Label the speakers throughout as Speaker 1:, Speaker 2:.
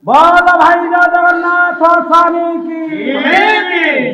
Speaker 1: बोल भाई जगन्नाथ स्वामी की।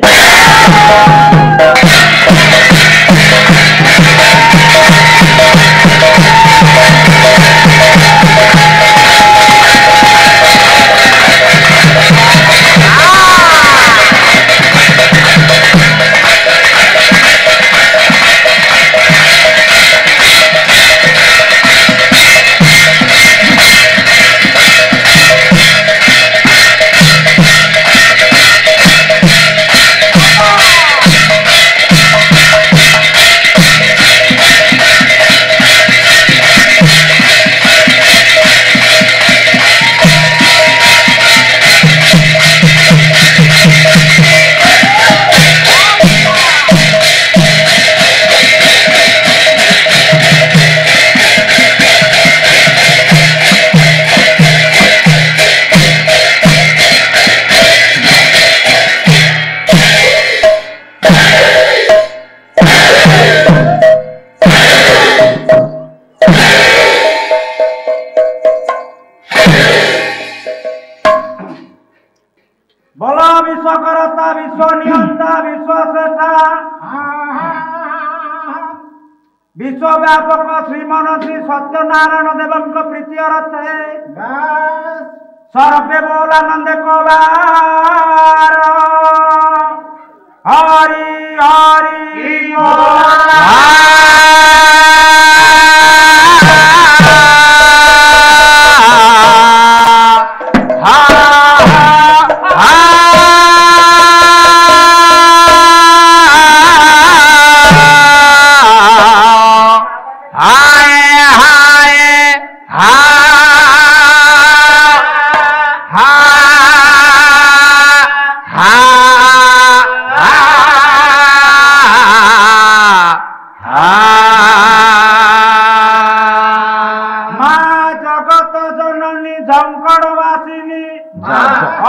Speaker 1: बोलो विश्वकर्ता विश्व नियंता विश्व श्रेष्ठा विश्वव्यापक श्रीमन श्री सत्यनारायण देव प्रीति अर्थे सर्वे बोलानंद कबार हरि हरि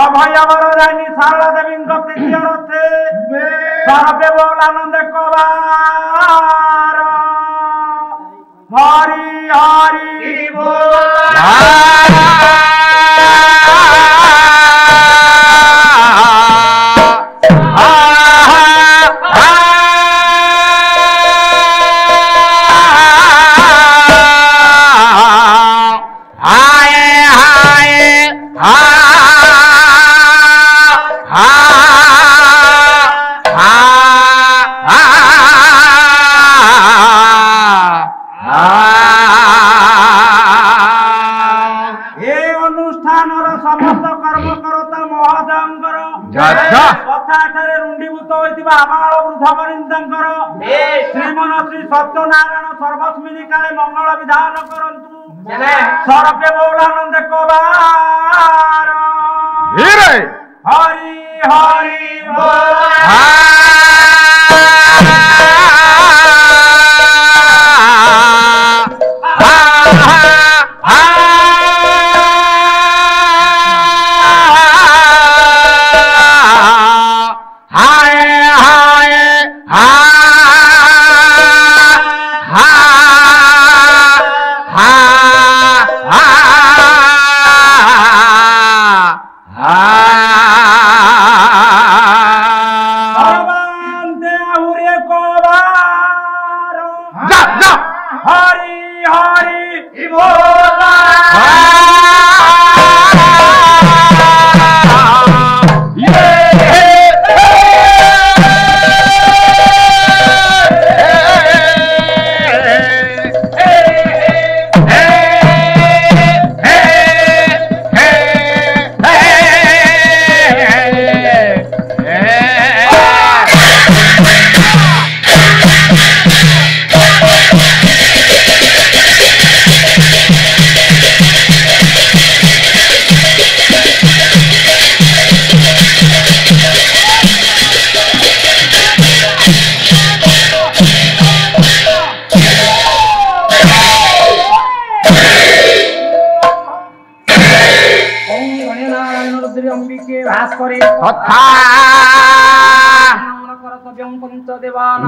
Speaker 1: अभयवरदायिनी शारदा देवी प्रीति अर्थे सर्वे बोलानंद कबार हरि हरि समस्त कर्मकर्ता महोदयंकर कथाठारे रुंडीभूत होइतिबा आमाळ वृद्धवनिंदंकर श्रीमन श्री सत्यनारायण सर्वस्मिनि काले मंगल विधान करंतु सर्वे बोलानंद कबार हरि हरि बोल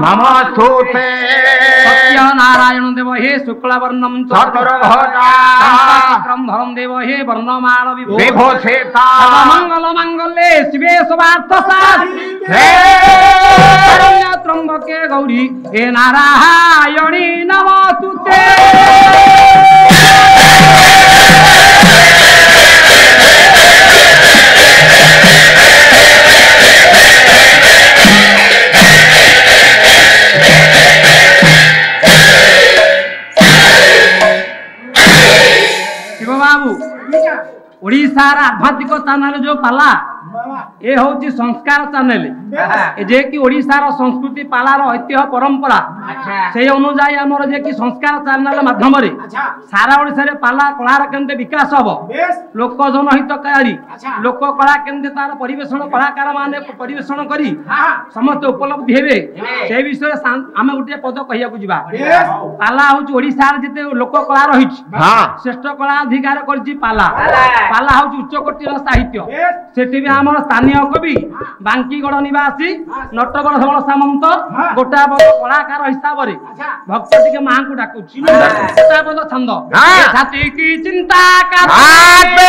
Speaker 2: नमस्तुते सत्यनारायण देव हे शुक्लवर्णम चतुर्भुजा ब्रह्मं देव हे वर्णमाण
Speaker 3: विभो सेता
Speaker 2: मंगल मंगले शिवे सर्वार्थ साधिके त्र्यंबके गौरी हे नारायणी नमोस्तुते बाबू ओडिशार आध्यात्मिक चैनल जो पाला ये हूँ संस्कार चैनल जे कि ओडिशार संस्कृति पालार ऐतिह्य परंपरा से अनुजाई आमर जे कि संस्कार चैनल माध्यम सारा ओडिशा रे पाला कलार केंद्र विकास हम लोक जनहितकारी लोक कला केंद्र तार परिवेशन कलाकार माने परिवेशन करी समस्त उपलब्धि हेबे से विषय आम गोटे पद कहिया जीवा पाला हूँ ओडिशार जिते लोक कला रही श्रेष्ठ कला अधिकार करछि पाला पाला हूँ उच्चकोटीर साहित्य सेठी भी आम स्थानीय कवि बांकीगढ़ निवासी नटवर धवल सामंत गोटा कलाकार हिसाब से भक्त टिके मां को डाकुची गोटा पद छंद छाती की चिंता करते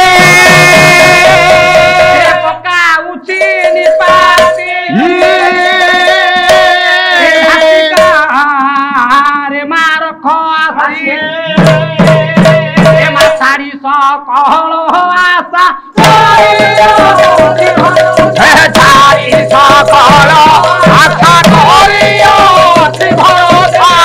Speaker 2: पका उची निपाती रे मार खासी रे माछाड़ी स कहल आशा
Speaker 3: छाड़ी सकल आशा करियो भरोसा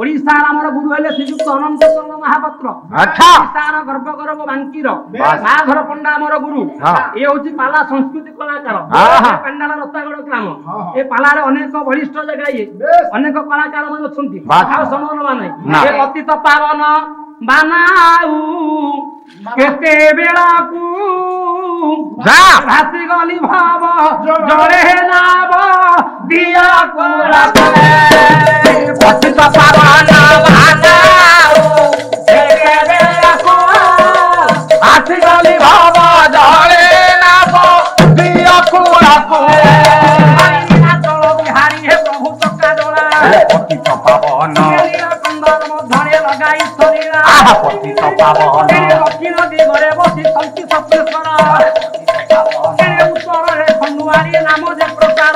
Speaker 2: ओडिशार आमर गुरु हेले श्रीयुक्त अनंत चंद्र महापात्र ओडिशार गर्भ गौरव बांकीर बाघर पंडा आमर गुरु ये होची पाला संस्कृति कलाकार पंडाला रत्तागढ़ ग्राम ए पाला रे अनेक वरिष्ठ जगह ये अनेक कलाकार मन अछंती समान माने ए पतित पावन बानाऊ केते बेला को भाती गली भाव जड़े नाव दिया को
Speaker 3: पतित पावन बानाऊ केते बेला को भाती गली भाव जड़े नाव दिया को
Speaker 2: बिहारी है प्रभु चक्का डोला
Speaker 3: पतित पावन
Speaker 2: धरे लगाई शरीरा
Speaker 3: पतित पावन
Speaker 2: दक्षिण दिगरे बसी शक्ति सप्तेश्वर उत्तर रे खंडुआरी नाम जे प्रकार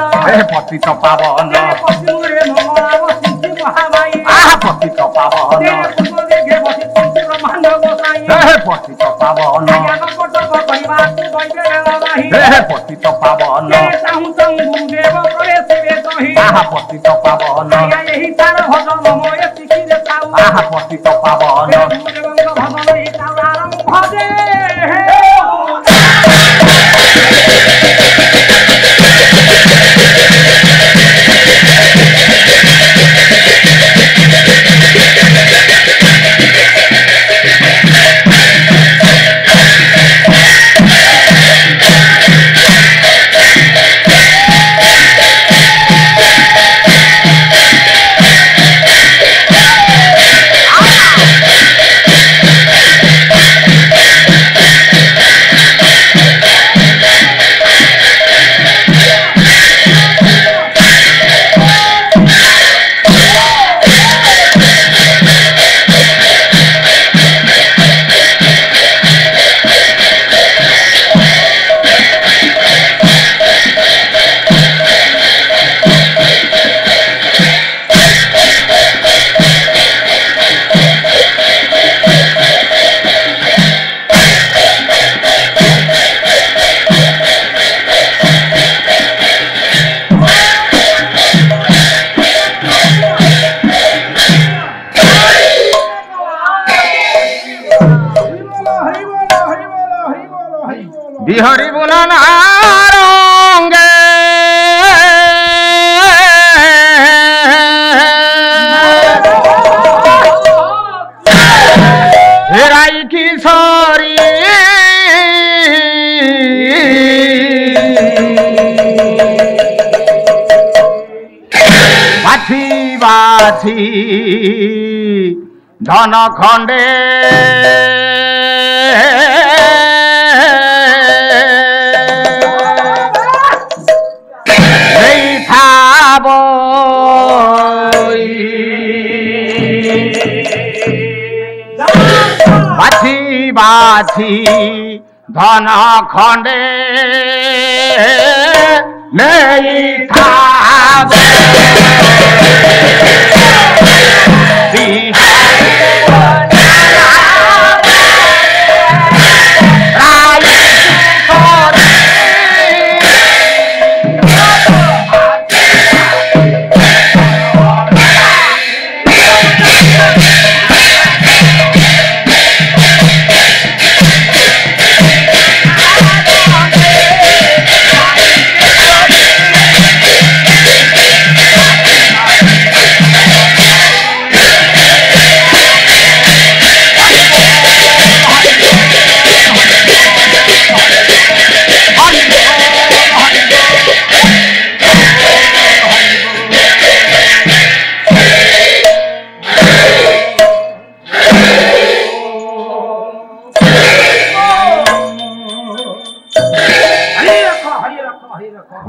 Speaker 3: पतित पावन
Speaker 2: पश्चिम रे मंगला बसी महामाई
Speaker 3: पतित पावन
Speaker 2: पूर्व दिगे बसी पंच ब्रह्मांड गोसाई
Speaker 3: पतित पावन
Speaker 2: कटक परिवार को दैवे नहीं
Speaker 3: पतित पावन
Speaker 2: साहू संग गुरुदेव करे शिवे कही
Speaker 3: पतित पावन
Speaker 2: यही तार भजन मोय सिखी रे खाऊ
Speaker 3: पतित पावन
Speaker 2: गुरुदेवଙ୍କ भजन ही तार आरंभ भजे
Speaker 4: বিহারি বোলা না রঙ্গে হেরাই কিশোরী বাছি বাছি ধন খণ্ডে খাব বাছি বাছি ধন খণ্ডে নেই খাব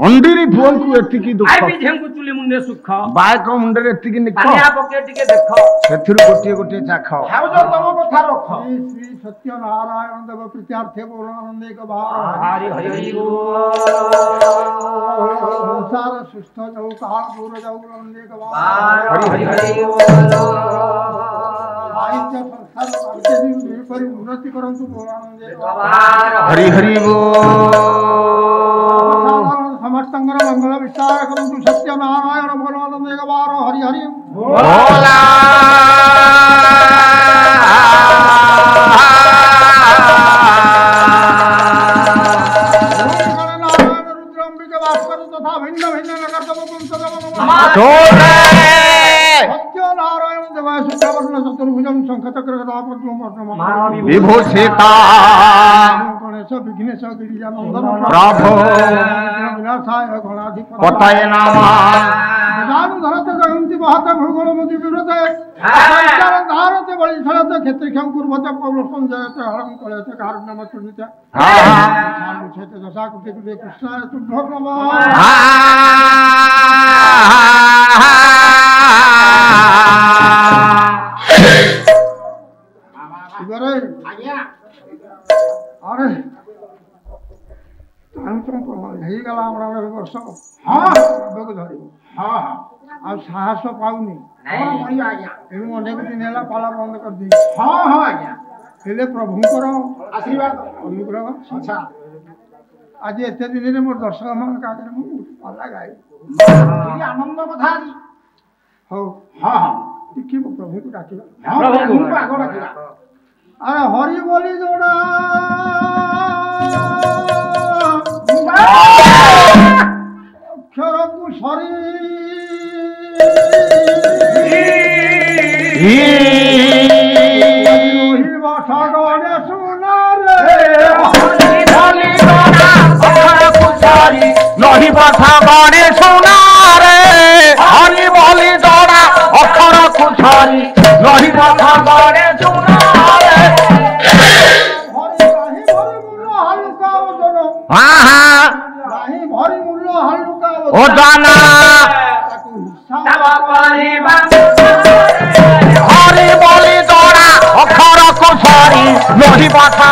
Speaker 5: ଅଣ୍ଡିରି ପୁଅଙ୍କୁ ଏତିକି ଦୁଃଖ
Speaker 2: ଝିଅଙ୍କୁ ଚୁଲି ମୁଣ୍ଡେ ସୁଖ
Speaker 5: ବାୟକ ମୁଣ୍ଡରେ ଏତିକି ନିଖ
Speaker 2: ପାନିଆ ପକେଇ ଟିକେ ଦେଖ
Speaker 5: ସେଥିରୁ ଗୋଟିଏ ଗୋଟିଏ ଚାଖ
Speaker 1: ତମ କଥା ରଖ
Speaker 6: श्री सत्य नारायण देव प्रीत्यार्थे बोलानंदिक
Speaker 2: हरि हरि
Speaker 6: संसार सुस्थ जाऊ काल दूर जाऊ नंदिक
Speaker 2: हरि हरि हरि
Speaker 6: साहित्य संसार बांटे भी पर उन्नति करंतु बोलानंदिक
Speaker 4: हरि हरि
Speaker 6: समस्तंगर मंगल विस्तार करंतु सत्य नारायण बोलानंदिक हरि हरि
Speaker 4: बोला विभूषिता
Speaker 6: विघ्नेश गिरिजानंदन
Speaker 4: प्रभो
Speaker 6: विनाशाय गणाधिपति
Speaker 4: पतये नमः
Speaker 6: धरते जयंती महते भूगोल मुदि विव्रते धारते बलि छलते क्षेत्रिक्षं कुर्वते पौरुषं जयते हरं कलयते कारुण्यम चुनिते छेते दशा कृते कृते कृष्णाय तुभ्यो नमः अरे ହେଇଗଲା ଆମର ବର୍ଷ ହଁ ଧରିବ ହଁ ଆଉ ସାହସ ପାଉନି ତେଣୁ ଅନେକ ଦିନ ହେଲା ପାଲା ବନ୍ଦ କରିଦେଇଛି ହଁ ହଁ ଆଜ୍ଞା ହେଲେ ପ୍ରଭୁଙ୍କର ଆଶୀର୍ବାଦ ଅନୁଗ୍ରହ ଆଜି ଏତେ ଦିନରେ ମୋର ଦର୍ଶକ ମାନଙ୍କ ଆଗରେ ମୁଁ ପାଲା ଗାଇବି ଆନନ୍ଦ କଥା ହଉ ହଁ ହଁ ଟିକେ ପ୍ରଭୁଙ୍କୁ ଡାକିବା ଆଗ ଡାକିବା अरे हरि बोली जोड़ा अक्षर को सरी भाषा गणे सुना रे
Speaker 4: बोली जोड़ा अक्षर को सरी नहीं भाषा गणे सुना रे हरि बोली जोड़ा अक्षर को सरी नहीं भाषा गणे सुना ओ दाना हरि बोली दौड़ा अखर कुशरी लोही बाथा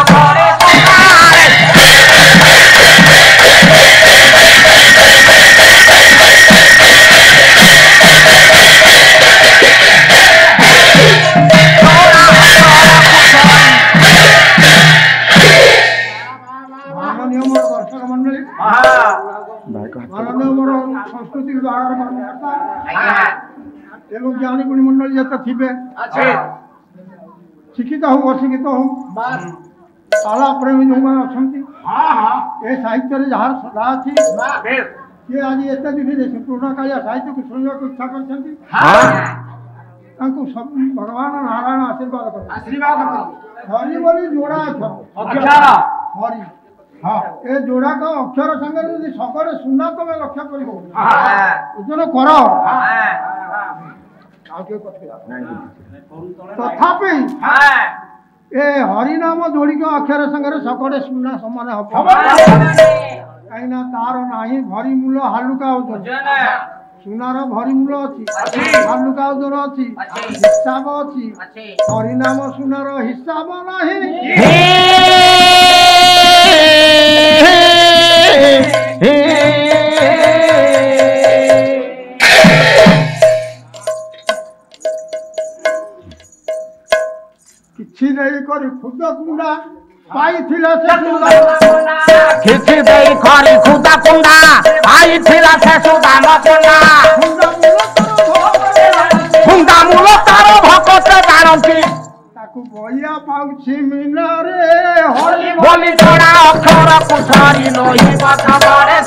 Speaker 6: संस्कृति ज्ञानी गुणी मंडल जत थे शिक्षित हो अशिक्षित हो ପାଲା ପ୍ରେମୀ ଯେଉଁମାନେ ଅଛନ୍ତି ଏ ସାହିତ୍ୟରେ ଯାହାର ଶ୍ରଦ୍ଧା ଅଛି ସିଏ ଆଜି ଏତେ ଦିନରେ ସେ ପୁରୁଣା କାଳିଆ ସାହିତ୍ୟକୁ ଶୁଣିବାକୁ ଇଚ୍ଛା କରିଛନ୍ତି ତାଙ୍କୁ ସବୁ ଭଗବାନ ନାରାୟଣ ଆଶୀର୍ବାଦ କରନ୍ତି ହରି ବୋଲି ଯୋଡ଼ା ଅକ୍ଷର ହରି ହଁ ଏ ଯୋଡ଼ାକ ଅକ୍ଷର ସାଙ୍ଗରେ ଯଦି ସଗରେ ସୁନା ତମେ ଲକ୍ଷ୍ୟ କରିବ ଓଜନ କର ତଥାପି ଏ ହରିନାମ ଯୋଡ଼ିକ ଅକ୍ଷର ସାଙ୍ଗରେ ସଗରେ ସୁନା ସମାନ ହବ କାହିଁକିନା ତାର ନାହିଁ ଭରିମୂଳ ହାଲୁକା ଓଜନ ସୁନାର ଭରିମୂଳ ଅଛି ହାଲୁକା ଓଜନ ଅଛି ହିସାବ ଅଛି ହରିନାମ ସୁନାର ହିସାବ ନାହିଁ କିଛି ଦେଇ କରି ଖୁଦ କୁଣ୍ଡା ପାଇଥିଲା ସେ
Speaker 4: କିଛି ଦେଇ କରି ଖୁଦା କୁଣ୍ଡା ପାଇଥିଲା ସେ ସୁଦାନ କୁଣ୍ଡା କୁଣ୍ଡା ମୂଳ ତାର ଭକତ ଜାଣନ୍ତି
Speaker 6: ତାକୁ ବଇଆ ପାଉଛି ମିନରେ ହରି
Speaker 4: ବୋଲି ଜଣା ଅକ୍ଷର କୁଠାରି ନହି କଥା ପରେ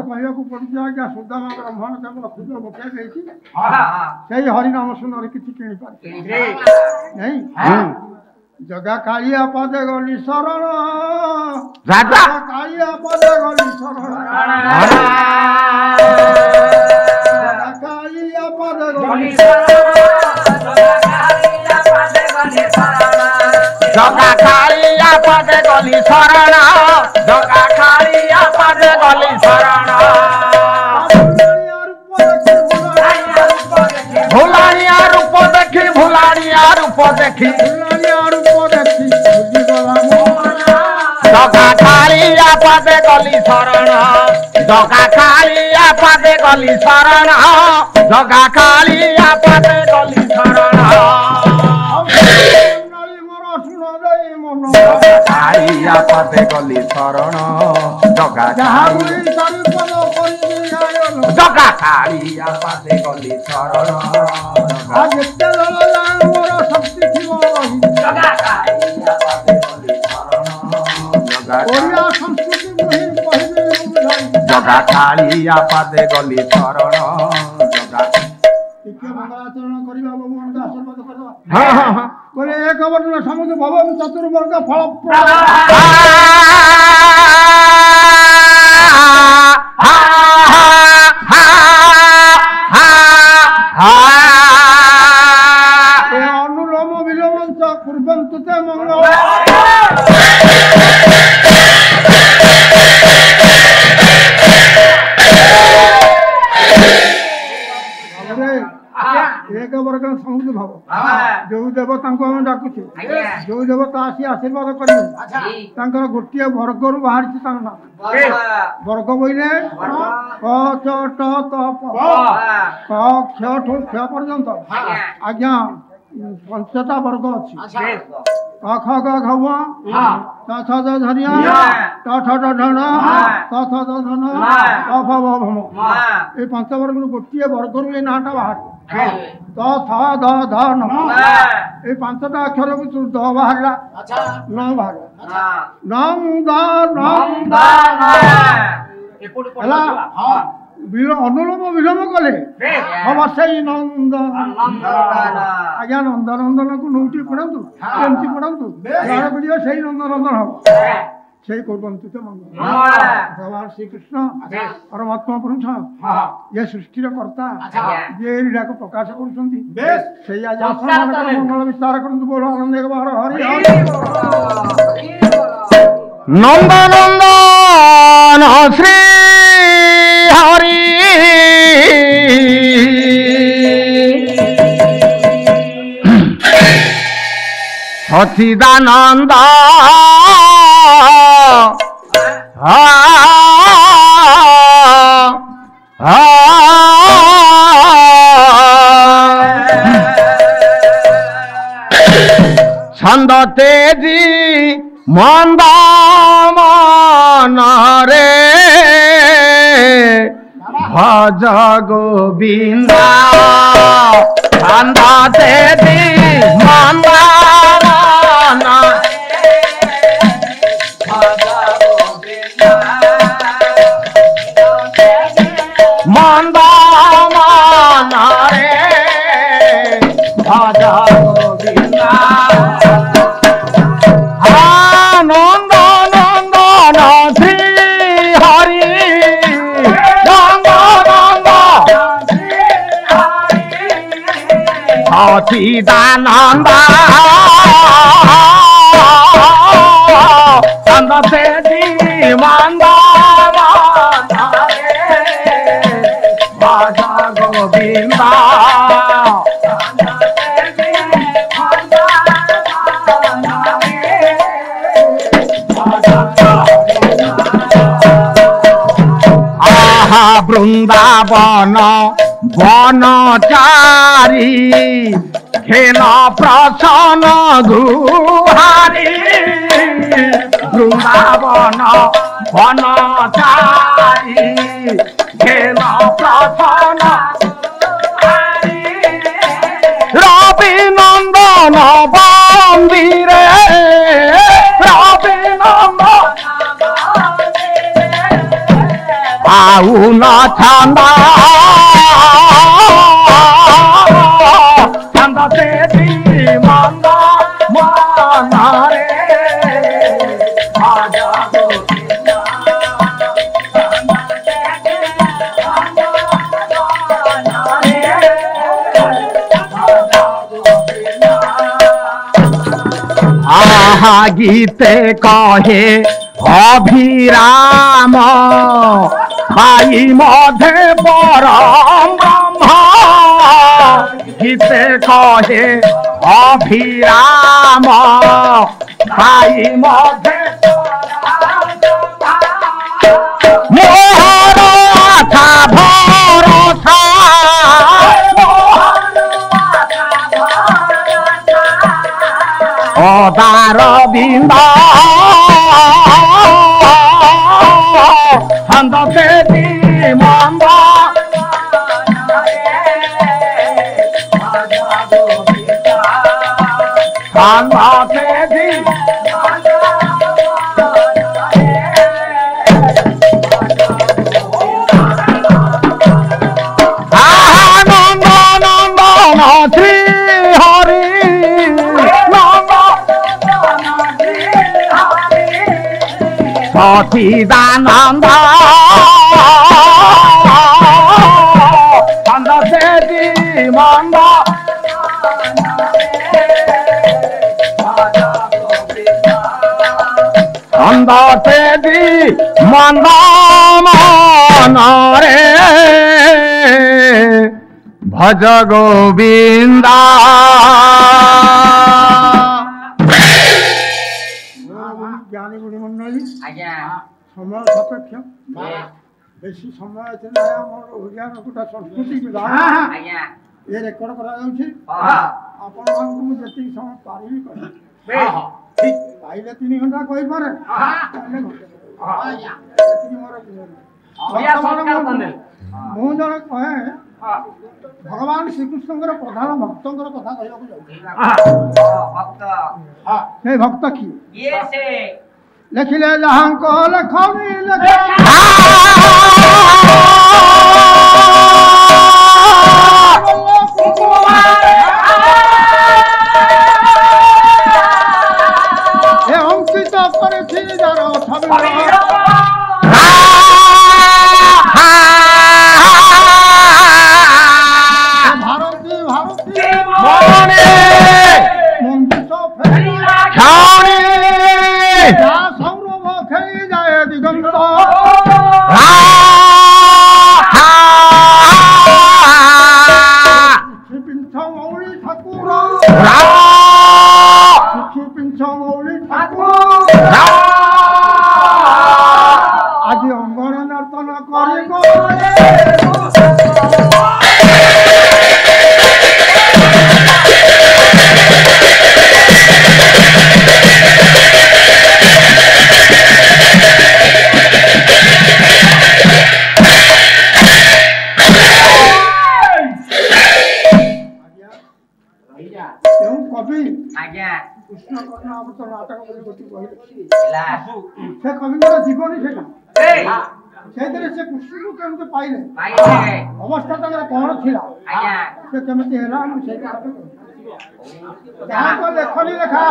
Speaker 6: କହିବାକୁ ପଡୁଛି ଆଜ୍ଞା ସୁଦାମା ବ୍ରାହ୍ମଣ କେବଳ ଖୁଦ ମୁଖେ ଦେଇଛି ସେଇ ହରିନାମ ସୁନରେ କିଛି କିଣିପାରୁଛି ନାଇଁ ଜଗା କାଳିଆ ପଦେ ଗଲି ଶରଣ କାଳିଆ ପଦେ ଗଲି ଶରଣ କାଳିଆ ପଦେ ଗଲି
Speaker 4: ଜଗା କାଳିଆ ପଦେ ଗଲି ଶରଣ ଜଗା କାଳିଆ ପଦେ ଗଲି ଶରଣ ଭୁଲାଣିଆ ରୂପ ଦେଖି ଭୁଲାଣିଆ ରୂପ ଦେଖି ଜଗା କାଳିଆ ପଦେ ଗଲି ଶରଣ ଜଗା କାଳିଆ ପଦେ ଗଲି ଶରଣ ଜଗା କାଳିଆ ପଦେ ଗଲି ଶରଣ କାଳିଆ ପଦେ ଗଲି ଶରଣ ଜଗା ଜଗା କାଳିଆ ପଦେ ଗଲି ଶରଣ
Speaker 6: ଯେତେ ମୋର ଶକ୍ତି ଥିବ
Speaker 4: ଜଗା କାଳିଆ ପଦେ ଗଲି ଶରଣ
Speaker 6: ଓଡ଼ିଆ ସଂସ୍କୃତି କହିବି
Speaker 4: ଜଗା କାଳିଆ ପଦେ ଗଲି ଶରଣ ଜଗା
Speaker 6: ଟିକେ ମଙ୍ଗଳାଚରଣ କରିବା ଭଗବାନଙ୍କ ଆଶୀର୍ବାଦ କରିବା ବୋଲେ ଏକ ବର୍ଣ୍ଣ ସମସ୍ତ ଭବ ଚତୁର୍ବର୍ଗ ଫଳ ଅନୁଲୋମ ବିଲୋମ କୁର୍ବନ୍ତୁ ତେ ମଙ୍ଗଳ ଏକ ବର୍ଗ ସମୁଦ୍ର ଭାବ ଯୋଉ ଦେବତାଙ୍କୁ ଆମେ ଡାକୁଛେ ଯୋଉ ଦେବତା ଆସି ଆଶୀର୍ବାଦ କରିବେ ତାଙ୍କର ଗୋଟିଏ ବର୍ଗରୁ ବାହାରିଛି ତାଙ୍କ ନାମ ବର୍ଗ ବୋଇଲେ କ ଚ ଟ ତ ପ କ କ୍ଷ ଠୁ କ୍ଷ ପର୍ଯ୍ୟନ୍ତ ଆଜ୍ଞା ପଞ୍ଚଟା ବର୍ଗ ଅଛି କ ଖ ଗ ଘ ମ ଟ ଛ ଜ ଝରିଆ ଟ ଠ ଡ ଢ କ ଥ ଦ ଧନ କ ଫ ବ ଭମ ଏଇ ପାଞ୍ଚ ବର୍ଗରୁ ଗୋଟିଏ ବର୍ଗରୁ ଏଇ ନାଁଟା ବାହାରେ ଦ ଥ ଦ ଧ ନ ଏଇ ପାଞ୍ଚଟା ଅକ୍ଷରକୁ ଦ ବାହାରିଲା ନ ବାହାରିଲା ହେଲା ଅନୁଲୋମ ବିଲୋମ କଲେ ହବ ସେଇ ନନ୍ଦ ଆଜ୍ଞା ନନ୍ଦ ନନ୍ଦନକୁ ନଉଟି ପଢନ୍ତୁ କେମିତି ପଢନ୍ତୁ ଗାଡ଼ ପିଡ଼ିବ ସେଇ ନନ୍ଦ ନନ୍ଦନ ହବ ସେଇ କରୁଛନ୍ତି ତ ଭଗବାନ ଶ୍ରୀକୃଷ୍ଣ ପରମାତ୍ମା ପୁରୁଷ ଇଏ ସୃଷ୍ଟିର କର୍ତ୍ତା ଯିଏ ଏଇଟାକୁ ପ୍ରକାଶ କରୁଛନ୍ତି ସେଇ ଆଜି ମଙ୍ଗଳ ବିସ୍ତାର କରନ୍ତୁ ବୋଲ ଆନନ୍ଦ ହରି ହରି
Speaker 4: ନନ୍ଦ ନନ୍ଦନ ଶ୍ରୀ ହରି সচিদানন্দ ছন্দ তেজি মন্দ মনরে भज गोविंद अंदाते दी मंदाना मंदाना रे भज गोविंद आनंद नंदन श्री हरि सचिदानंद चंद से जीवंद भज गोविंद आहा वृंदावन वनचारी खेल प्रसन्न गुहारी वृंदावन वनचारी खेल प्रसन्न रवि नंदन बंदिरे रवि नंदन आउ न छंदा छंद से मंद मन रे भज गोविंद आहा गीते कहे अभिराम भाई मधे परम ब्रह्म गीते कहे अभिराम भाई मधे मोहर आशा भरोसा अदार बिंदा छंद से मंद छंद से आनंद नंदन श्री हरि सचिदानंद चंद से जीवंद चंद से जीवंद मन रे भज गोविंद
Speaker 6: ज्ञानी गुणी मंडली
Speaker 2: आज्ञा
Speaker 6: समय सापेक्ष बेसी समय ଥିଲା ଆମର ଓଡ଼ିଆର ଗୋଟେ ସଂସ୍କୃତି ବିଭାଗ
Speaker 2: ଆଜ୍ଞା
Speaker 6: ଏ ରେକର୍ଡ କରାଯାଉଛି ଆପଣମାନଙ୍କୁ ମୁଁ ଯେତିକି ସମୟ ପାରିବି କହିବି ଠିକ ପାଇଲେ 3 ଘଣ୍ଟା କହିପାରେ ପାଇଲେ ଘଣ୍ଟେ ଏତିକି ମୋର ମୁଁ ଜଣେ କହେ ଭଗବାନ ଶ୍ରୀକୃଷ୍ଣଙ୍କର ପ୍ରଧାନ ଭକ୍ତଙ୍କର କଥା କହିବାକୁ ଯାଉଛି ସେ ଭକ୍ତ କିଏ ଲେଖିଲେ ଯାହାଙ୍କ ଲେଖନି ଲେଖ ଏ ଅଙ୍କିତ କରିଛି ଯାର ଛବି ଭାରତୀ ଭାରତୀ ମନ୍ଦିର যা সৌরভ খেয়ে যায় দিগন্ত পিঞ্ছ মৌলি ঠাকুর পিঞ্ছ মৌলি ঠাকুর আজি অঙ্গন নর্তন করিব ଆମ ତ ନାଟକ ବୋଲି ଗୋଟି କହିଲେ ସେ କବିଙ୍କର ଜୀବନୀ ସେଇଟା ସେଇଥିରେ ସେ କୃଷ୍ଣକୁ କେମିତି ପାଇଲେ ଅବସ୍ଥା ତାଙ୍କର କଣ ଥିଲା ସେ କେମିତି ହେଲା ମୁଁ ସେଇଟା ଯାହାଙ୍କ ଲେଖନୀ ଲେଖା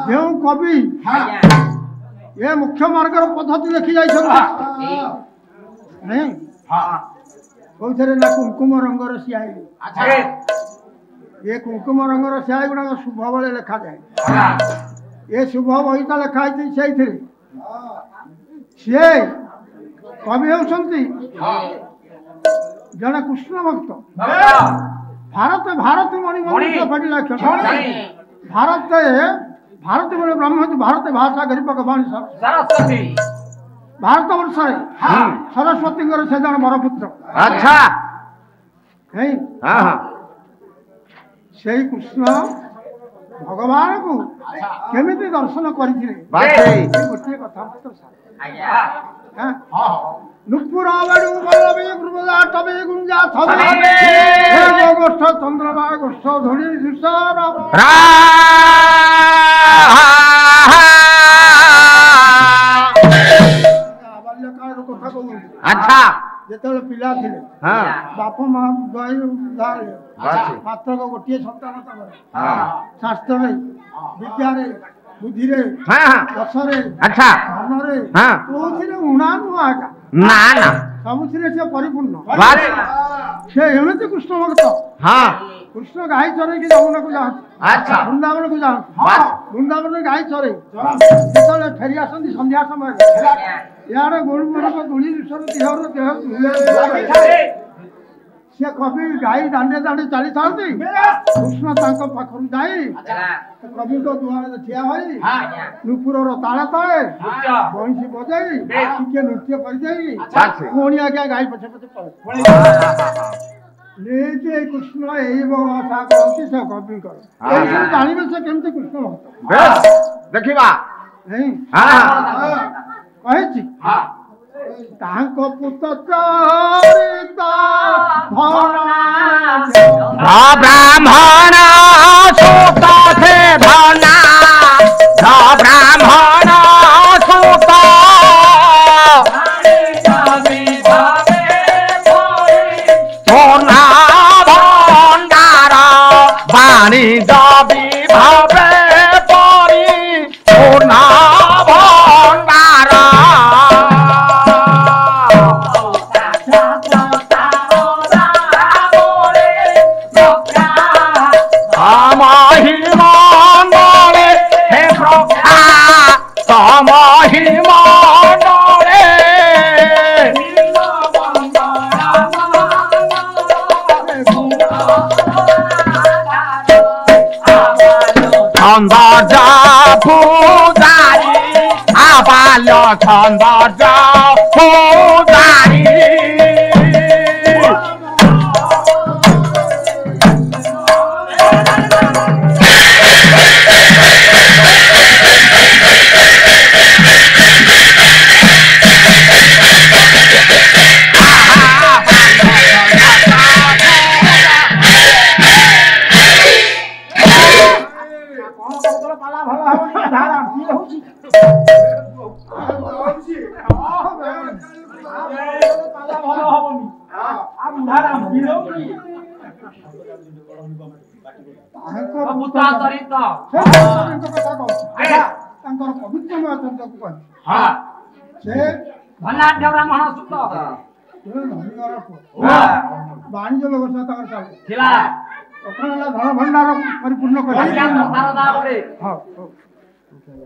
Speaker 6: ଯେଉଁ କବି ଏ ମୁଖ୍ୟ ମାର୍ଗର ପଦ୍ଧତି ଲେଖି ଯାଇଛନ୍ତି କୋଉଥିରେ ନା କୁଙ୍କୁମ ରଙ୍ଗର ସିଆହି ଏ କୁଙ୍କୁମ ରଙ୍ଗର ସିଆହି ଗୁଡାକ ଶୁଭ ବେଳେ ଲେଖାଯାଏ ଏ ଶୁଭ ବହିଟା ଲେଖା ହେଇଛି ସେଇଥିରେ ସିଏ କବି ହେଉଛନ୍ତି ଜଣେ କୃଷ୍ଣ ଭକ୍ତ ଭାରତ ମଣି ଭାରତ ବୋଲେ ବ୍ରହ୍ମ ଭାରତ ଭାଷା ଗରି ଭଗବାନ ସରସ୍ୱତୀ ଭାରତ ବର୍ଷରେ ସରସ୍ୱତୀଙ୍କର ସେ ଜଣେ ବରପୁତ୍ର
Speaker 4: ଆଚ୍ଛା
Speaker 6: ସେଇ କୃଷ୍ଣ ଭଗବାନଙ୍କୁ କେମିତି ଦର୍ଶନ କରିଥିଲେ ଗୋଟିଏ କଥା নুপুর বেড়ু বল্লভী গুরুবদা তবে গুঞ্জা থবে হে গোষ্ঠ চন্দ্রবা গোষ্ঠ ধরি সুসর বাল্যকালের কথা কহু
Speaker 4: আচ্ছা
Speaker 6: যেতବେଳେ ପିଲା ଥିଲେ ବାପ ମା ମାତ୍ର ଗୋଟିଏ ସନ୍ତାନ ତାଙ୍କର ଶାସ୍ତ୍ରରେ ବିଦ୍ୟାରେ ବୁଦ୍ଧିରେ ଯଶରେ ଧନରେ କୋଉଥିରେ ଉଣା ନୁହଁ ଆକା
Speaker 4: ନା ନା
Speaker 6: ସବୁଥିରେ ସେ ପରିପୂର୍ଣ୍ଣ ସେ ଏମିତି କୃଷ୍ଣ ଭକ୍ତ କୃଷ୍ଣ ଗାଈ ଚରେଇକି ଯମୁନାକୁ ଯାଆନ୍ତି ବୃନ୍ଦାବନକୁ ଯାଆନ୍ତି ବୃନ୍ଦାବନରେ ଗାଈ ଚରେଇ ଯେତେବେଳେ ଫେରି ଆସନ୍ତି ସନ୍ଧ୍ୟା ସମୟରେ ଇଆଡେ ଗୋରୁ ମାନଙ୍କ ଗୁଳି ବିଷୟରେ ଦେହରୁ ସେ କବି ଗାଈ ଦାଣ୍ଡେ ଦାଣ୍ଡେ ଚାଲିଥାନ୍ତି କୃଷ୍ଣ ତାଙ୍କ ପାଖରୁ ଯାଇ କବିଙ୍କ ଦୁଆରେ ଠିଆ ହୋଇ ନୁପୁରର ତାଳେ ତାଳେ ବଇଁଶୀ ବଜାଇ ଟିକେ ନୃତ୍ୟ କରିଦେଇ ପୁଣି ଆଜ୍ଞା ଗାଈ ପଛେ ପଛେ ପଳେଇ କୃଷ୍ଣ ଏଇ ଭାଷା କହନ୍ତି ସେ କବିଙ୍କର ଜାଣିବେ ସେ କେମିତି କୃଷ୍ଣ
Speaker 4: ଦେଖିବା
Speaker 6: କହିଛି ତାଙ୍କ ପୁତ୍ର ଚରିତ
Speaker 4: ବ୍ରାହ୍ମଣ ସୁତ ସେ ଧନା ବ୍ରାହ୍ମଣ ସୁତ সোনা ভণ্ডার বাণিজ্য বিভাবে পরি সোনা ভণ্ডার মহিমণ্ডলে হে প্রভা মহিমণ্ডলে সৌন্দর্য পূজারি আবাল সৌন্দর্য পূজারি
Speaker 6: ତାଙ୍କର ପବିତ୍ରମୟ ଚନ୍ଦ୍ରକୁ କହି ସେ ବାଣିଜ୍ୟ ବ୍ୟବସ୍ଥା ତାଙ୍କର ଚାଲିଥିଲା ଧନ ଭଣ୍ଡାର ପରିପୂର୍ଣ୍ଣ କରି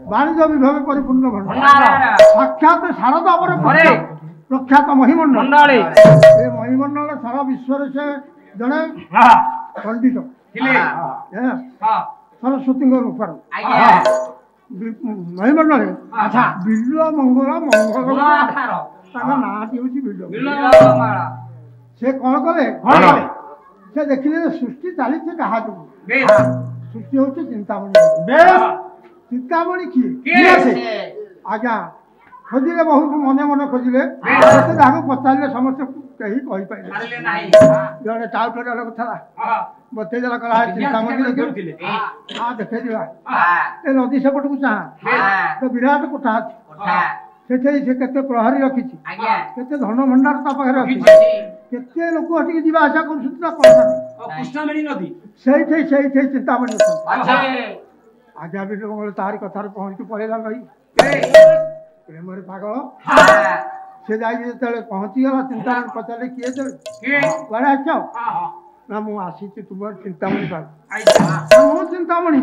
Speaker 6: ବାଣିଜ୍ୟ ବିଭାଗ ପରିପୂର୍ଣ୍ଣ ସାକ୍ଷାତ ଶାରଦା ପରେ ପ୍ରଖ୍ୟାତ ମହିମଣ୍ଡଳ ଏ ମହିମଣ୍ଡଳ ସାରା ବିଶ୍ୱରେ ସେ ଜଣେ ପଣ୍ଡିତ ସରସ୍ୱତୀଙ୍କ ରୂପରେ ମହିମଣ୍ଡଳରେ ବିଲ୍ୱ ମଙ୍ଗଳ ତାଙ୍କ ନାଁଟି ହଉଛି ବିଲ୍ୱ ସେ କଣ କଲେ ସେ ଦେଖିଲେ ସୃଷ୍ଟି ଚାଲିଛି କାହା ଯୋଗୁଁ ସୃଷ୍ଟି ହଉଛି ଚିନ୍ତାମଣି ଚିନ୍ତାମଣି କିଏ ଆଜ୍ଞା खोजिले बहुत मने मने खोजिले से जाको पचारले समस्त कहीं कहि पाइले
Speaker 2: मारिले नाही
Speaker 6: जने टाउटर लोक था बते जला कला चिंतामणि देखिले हां देखे दिवा ए नदी सेपट को चाहा तो विराट कोठा सेठे से केते प्रहरी रखिछि केते धन भंडार ता पाखरे रखिछि केते लोक हटी जीवा आशा करछुता कोन
Speaker 2: कृष्णमणि नदी
Speaker 6: सेठे चिंतामणि
Speaker 2: अच्छा
Speaker 6: आजा भी लोग तारी कथार पहुंच के पड़ेला नहीं प्रेमरे पागल से जाई जेतले पहुंची गला चिंतामणि पचारे किए जे बड़ा अच्छा ना मु आसी छि तुम चिंतामणि पाल मु चिंतामणि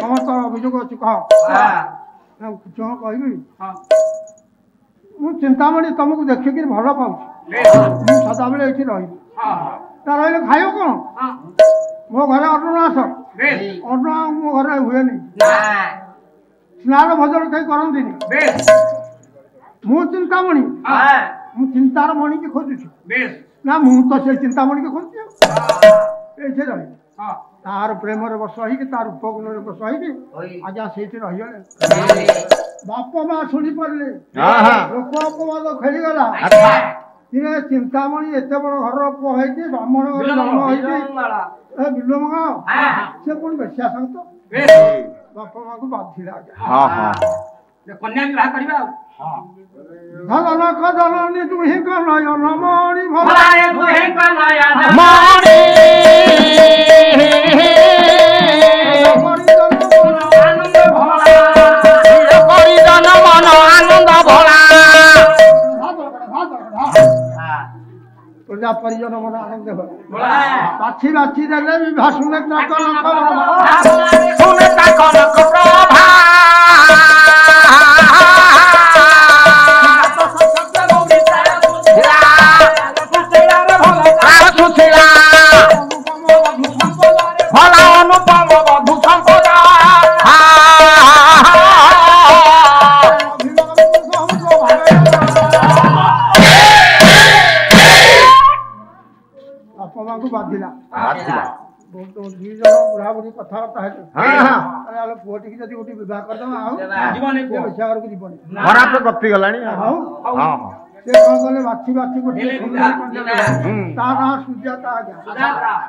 Speaker 6: हम तो अभियोग अछि कह ना कुछ कहबी मु चिंतामणि तुमको देखे कि भलो पाउ मु सदा बेले एठी रही ता रहिले खायो कोन मो घरे अन्ननाश अन्न मो घरे हुए नहीं स्नान भोजन कहीं करती मु चिंतामणि मु चिंतार मणि के खोजुछि ना मु तो से चिंतामणि के खोजुछि एठे रही तार प्रेम रे बस ही के तार उपगुण रे बस ही के आजा सेठी रही गले बाप मां सुनी पड़ले लोक अपवाद खेली गला इने चिंतामणि एते बड़ घर को है कि ब्राह्मण घर जन्म है कि ए बिलोमगा से कोन बेस्या संत बाप मां को बाधी लागे
Speaker 5: हां हां
Speaker 2: कन्या विवाह करबा
Speaker 6: धन का जननी तू ही का नयन मणि
Speaker 2: भलाए तू ही का नयन
Speaker 4: मणि
Speaker 2: आनंद भला
Speaker 4: करी जन मन आनंद भला
Speaker 6: प्रजा परिजन मन आनंद भला बाछी बाछी देले विवाह सुने कनक
Speaker 4: सुने कनक प्रभा भला अनुपम बधु संपदा
Speaker 6: अपमा को बाधिला दी जन बुढ़ा बुढ़ी कथबार्ता है अरे पुटी की जदि गोटी विवाह कर दमा आउ जीवन को विचार को जीवन
Speaker 5: खरा पे गप्पी गलानी
Speaker 6: हां
Speaker 5: हां
Speaker 6: से कौन बोले बाछी बाछी गोटी ता ना सुजाता आ गया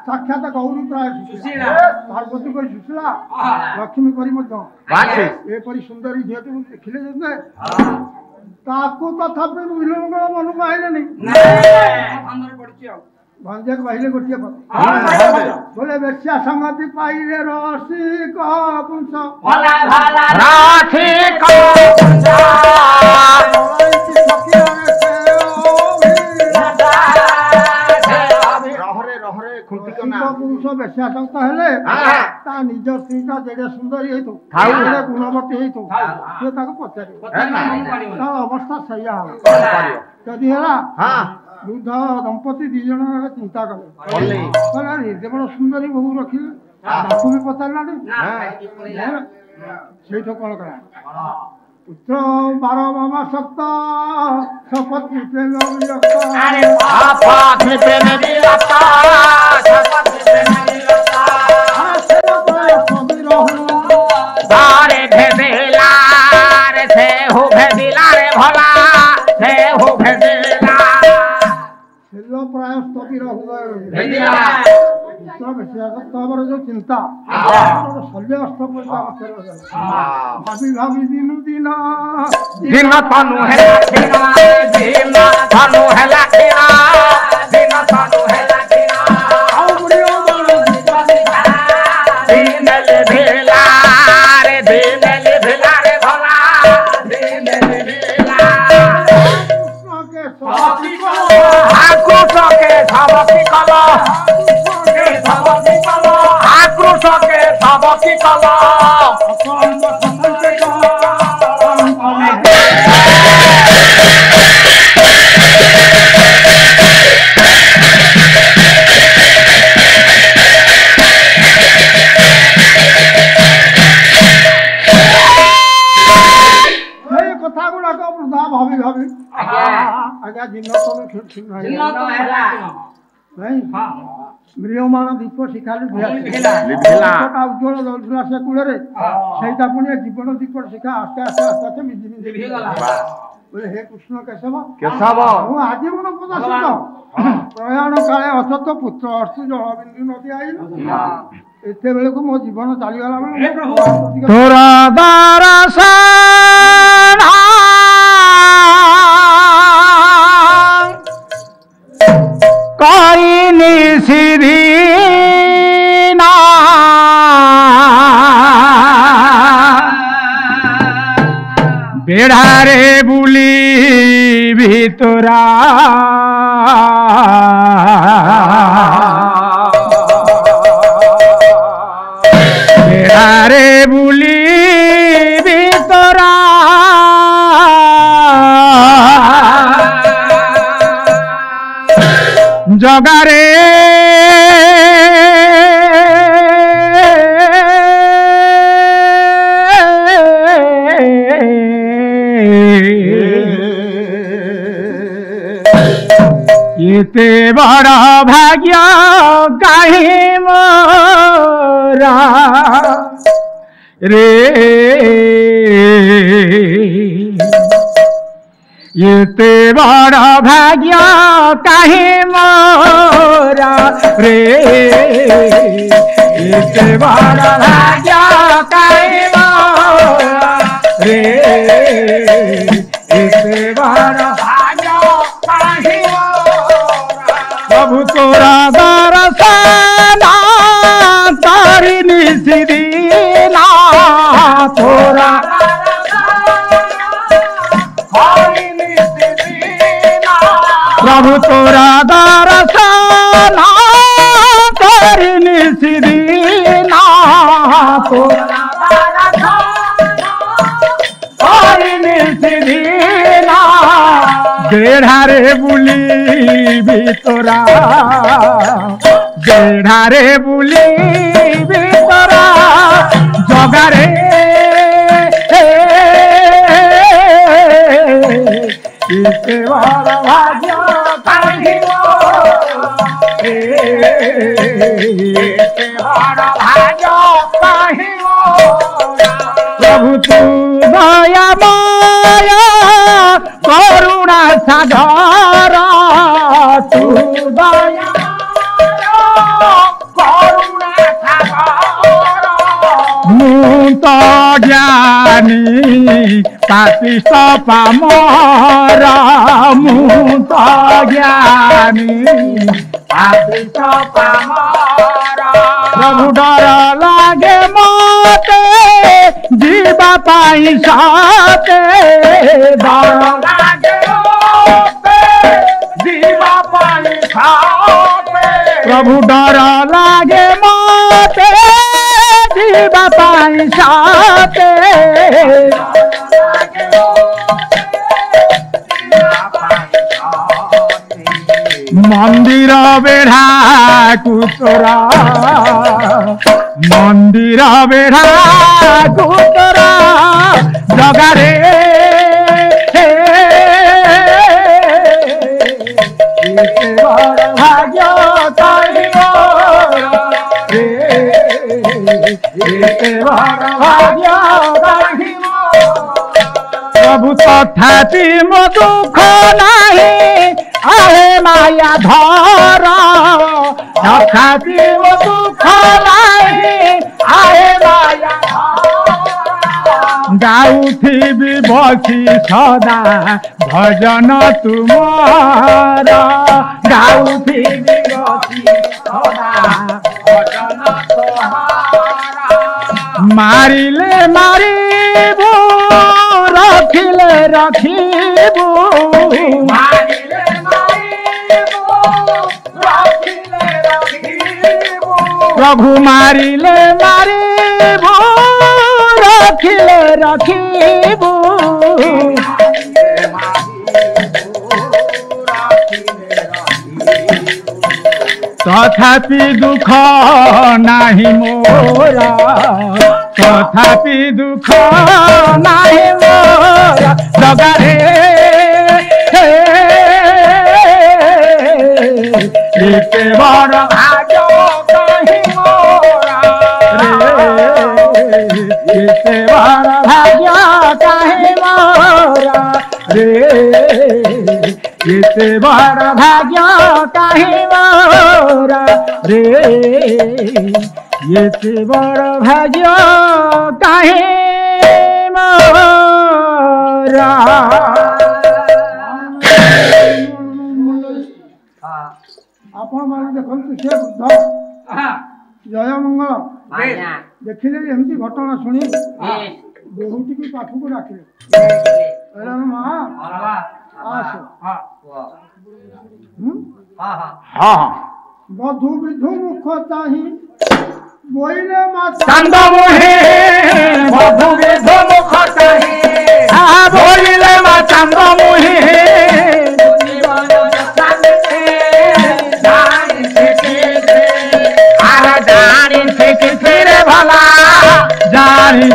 Speaker 6: साक्षात गौरी प्राय सुशीला पार्वती को सुशीला लक्ष्मी परी मध्य
Speaker 5: बाछी
Speaker 6: ए परी सुंदरी जेतु देखिले जने ताकू तथापि विलोंग मन को आइले नहीं
Speaker 2: अंदर पड़छि आ
Speaker 6: भंजक पहले गोटिए पर बोले बेस्या संगति पाइले रसी का पुंस
Speaker 2: भला भला
Speaker 4: राखी को
Speaker 5: रहरे खुंटी कना
Speaker 6: पुरुष बेस्या संगत हेले ता निज स्त्रीटा जेडे सुंदरी हेतु जेडे गुणवती हेतु से ताको पचारे ता अवस्था सही आ जदि हेला
Speaker 5: हां
Speaker 6: वृद्ध दंपति दी जन चिंता कले कहले एते बड़ सुंदरी बहु रखिले ताकू भी पचारला नहीं से तो कोन करा पुत्र 12 मामा सक्त शपथ प्रेम विरक्त
Speaker 2: अरे
Speaker 4: आपा प्रेम विरक्त शपथ प्रेम विरक्त बारे भेदिला रे से हो भेदिला रे भला से हो भेदिला
Speaker 6: सेलो प्राय स्तपी हृदय
Speaker 2: भेदिला
Speaker 6: पुत्र बेस्या सक्त हमर जो चिंता शल्य अष्टक भाभी भाभी दिन दिन
Speaker 4: दिन तनु है लाखिना दिन तनु है लाखिना दिन तनु है लाखिना
Speaker 6: आओ बुढ़ियो बोलो
Speaker 4: दिन ले भेला रे दिन ले भेला रे भला दिन ले भेला
Speaker 6: कृष्ण के स्वामी
Speaker 4: आक्रोश के सबकी कला आक्रोश के सबकी कला
Speaker 6: कथा गुड़ाक वृद्धा भाभी भाभी आज्ञा दिन तुम
Speaker 2: जिन्न तो हैला
Speaker 6: नहीं ମ୍ରିୟମାଣ ଦୀପ ଶିଖାଲି
Speaker 4: ଲିଭିଲା।
Speaker 6: ଉଜ୍ଜଳ ଜଳୁଥିଲା ସେ କୂଳରେ ସେଇଟା ପୁଣି ଜୀବନ ଦୀପ ଶିଖା ଆସ୍ତେ ଆସ୍ତେ ଆସ୍ତେ ଆସ୍ତେ ମିଜି ମିଜି ବୋଲେ ହେ କୃଷ୍ଣ କେଶବ
Speaker 5: କେଶବ
Speaker 6: ମୁଁ ଆଜୀବନ ପ୍ରଦର୍ଶିତ ପ୍ରୟାଣ କାଳେ ଅସତ ପୁତ୍ର ଅର୍ଥ ଜଳବିନ୍ଦୁ ନଦୀ ଆଇଲ ଏତେବେଳକୁ ମୋ ଜୀବନ ଚାଲିଗଲା ବେଳେ
Speaker 4: ତୋର ଦରସନ କରିନି ସିରି বেড়ারে বুলি ভিতরা বেড়ারে বুলি ভিতরা জগারে এতে বড় ভাগ্য কাহি মোরা রে এতে বড় ভাগ্য কাহি মোরা রে এতে বড় ভাগ্য কাহি মোরা রে এতে বড় ভাগ্য কাহি প্রভু তোরা দরসনা তারিনি সিদিনা তোরা প্রভু তোরা দরসনা তারিনি সিদিনা তোরা তারিনি সিদিনা বেড়ারে বুলি ভিতরা বেড়ারে বুলি ভিতরা জগারে এতে বড় ভাগ্য কাহিব এতে বড় ভাগ্য কাহিব প্রভু তু দয়াময় করুণা সাগর তু দয়া করুণা সাগর ମୁଁ ତ ଜ୍ଞାନୀ ପାପିଷ୍ଟ ପାମର ମୁଁ ତ ଜ୍ଞାନୀ ପାପିଷ୍ଟ ପାମର ପ୍ରଭୁ ଡର ଲାଗେ ମତେ ଯିବା ପାଇଁ ସତେ ଡର ଲାଗେ ମତେ ଯିବା ପାଇଁ ସତେ ପ୍ରଭୁ ଡର ଲାଗେ ମତେ ଯିବା ପାଇଁ ସତେ ମନ୍ଦିର ବେଢ଼ାକୁ ତୋରା ମନ୍ଦିର ବେଢ଼ାକୁ ତୋରା ଜଗାରେ ଏତେ ବଡ଼ ଭାଗ୍ୟ କହିବ ଏତେ ବଡ଼ ଭାଗ୍ୟ କହିବ ପ୍ରଭୁ ତଥାପି ମୋ ଦୁଃଖ ନାହିଁ আহে মায়া ধর তথাপি ও দুঃখ নাই আহে মায়া গাউথিবি বসি সদা ভজন তুমর গাউথিবি বসি সদা ভজন তোমার মারিলে মারিবু রখিলে রখিবু মারিলে প্রভু মারিলে মারিব রখিলে রখিব তথাপি দুঃখ নাহি মোরা তথাপি দুঃখ নাহি মোরা জগারে এতে বড় ভাগ্য रे एते बड़ भाग्य काहे मोरा रे एते बड़ भाग्य काहे मोरा
Speaker 6: ଆପଣ ମାନେ ଦେଖନ୍ତୁ ସେ ବୃଦ୍ଧ ଜୟ ମଙ୍ଗଳ ଦେଖିଲେ ଏମିତି ଘଟଣା ଶୁଣି ବୋହୂଟିକୁ ପାଖକୁ ଡାକିଲେ ମା ଆସ ବଧୁ ବିଧୁ ମୁଖ ଚାହିଁ ବୋଇଲେ ମା
Speaker 4: ଚାନ୍ଦ ମୁହେ ବଧୁ ବିଧୁ ମୁଖ ଚାହିଁ ବୋଇଲେ ମା ଚାନ୍ଦ ମୁହେ जानी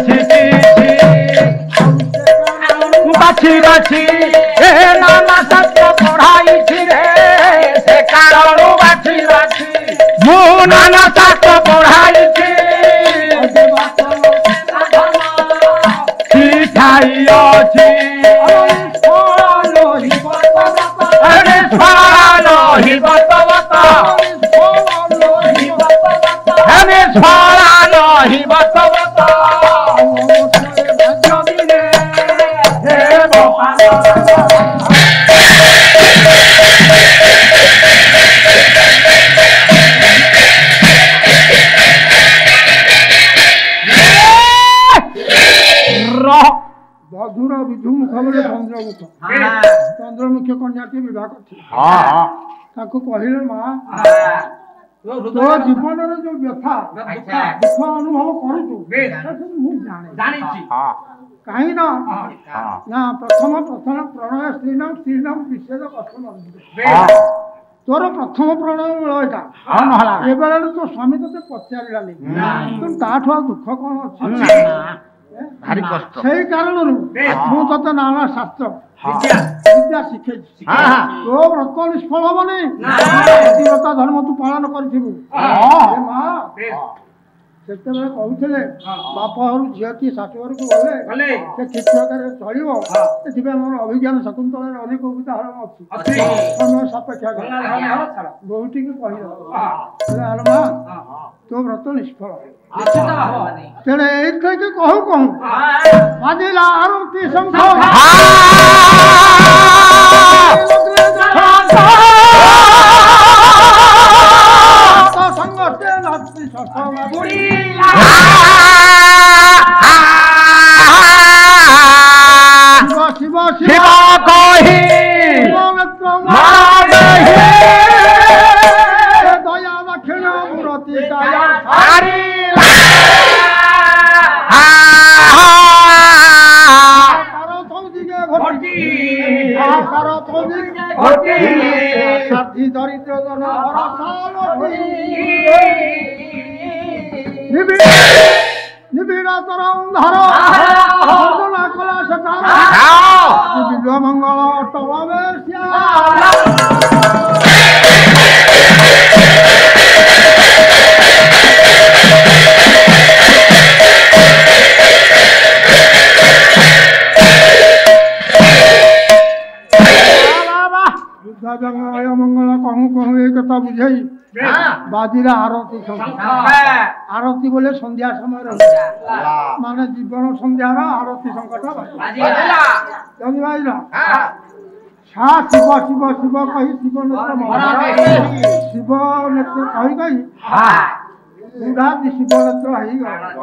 Speaker 4: बाछी बाछी ए नाना सत्य पढ़ाई रे से कारण बाछी बाछी मु नाना सत्य पढ़ाई शिखाई अच्छी अरे स्वालो ही बत अरे स्वालो ही बत
Speaker 6: ବଧୁର ବିଧୁ ମୁଖ ବୋଲେ ଚନ୍ଦ୍ରମୁଖ ଚନ୍ଦ୍ରମୁଖୀ କନ୍ୟାଟି ବିବାହ କରିଥିଲେ ତାକୁ କହିଲେ ମା ତୋ ଜୀବନରେ ଯୋଉ ବ୍ୟଥା ଦୁଃଖ ଅନୁଭବ କରୁଛୁ ମୁଁ ଜାଣିଛି କାହିଁକି ନା ପ୍ରଥମ ପ୍ରଣୟ ସ୍ତ୍ରୀନାମ ବିଚ୍ଛେଦ କଷ୍ଟ ତୋର ପ୍ରଥମ ପ୍ରଣୟ ମୂଳ ଏଇଟା ଏବେଳେ ତୋ ସ୍ୱାମୀ ତତେ ପଚାରିଲାନି କିନ୍ତୁ ତାଠୁ ଆଉ ଦୁଃଖ କଣ ଅଛି
Speaker 5: ଭାରି କଷ୍ଟ
Speaker 6: ସେଇ କାରଣରୁ ମୁଁ ତତେ ନାନା ଶାସ୍ତ୍ର ବିଦ୍ୟା ଶିଖେଇଛି ତୋ ବ୍ରତ ନିଷ୍ଫଳ ହବନି ବ୍ରତ ଧର୍ମ ତୁ ପାଳନ କରିଥିବୁ ମା ସେତେବେଳେ କହୁଥିଲେ ବାପ ଘରୁ ଝିଅଟି ଶାଶୁ ଘରକୁ ଗଲେ ସେ ଠିକ୍ ପ୍ରକାରରେ ଚଳିବ ସେଥିପାଇଁ ଆମର ଅଭିଜ୍ଞାନ ଶକୁନ୍ତଳାରେ ଅନେକ ଉଦାହରଣ ଅଛି ସମୟ ସାପେକ୍ଷ ବହୁଟିକି କହିଲେ ମା ତୋ ବ୍ରତ ନିଷ୍ଫଳ ତେଣେ ଏଇଥିରେ କହୁ କହୁ ବାଜିଲା ଆରତି ଶଙ୍ଖ ସଂଗତେ ନାଚି ଶିବ ଶିବ କହି ଦୟା ଦକ୍ଷିଣ ମୂରତି ଦୟା সাথী দরিদ্র জন নিবিড় তর ধর কলা সকাল বিজয় মঙ্গল টলবে ମଙ୍ଗଳ କହୁ କହୁ ଏ କଥା ବୁଝେଇ ବାଜିଲା ଆରତୀ ଆରତୀ ବୋଲେ ସନ୍ଧ୍ୟା ସମୟରେ ମାନେ ଜୀବନ ସନ୍ଧ୍ୟାର ଆରତୀ ସଂକଟ ଜାଣିପାରିଲ ସା ଶିବ ଶିବ ଶିବ କହି ଶିବ ନେତ୍ର ଶିବ ନେତ୍ର କହି କହି ବୁଢା ଶିବ ନେତ୍ର ହେଇଗଲା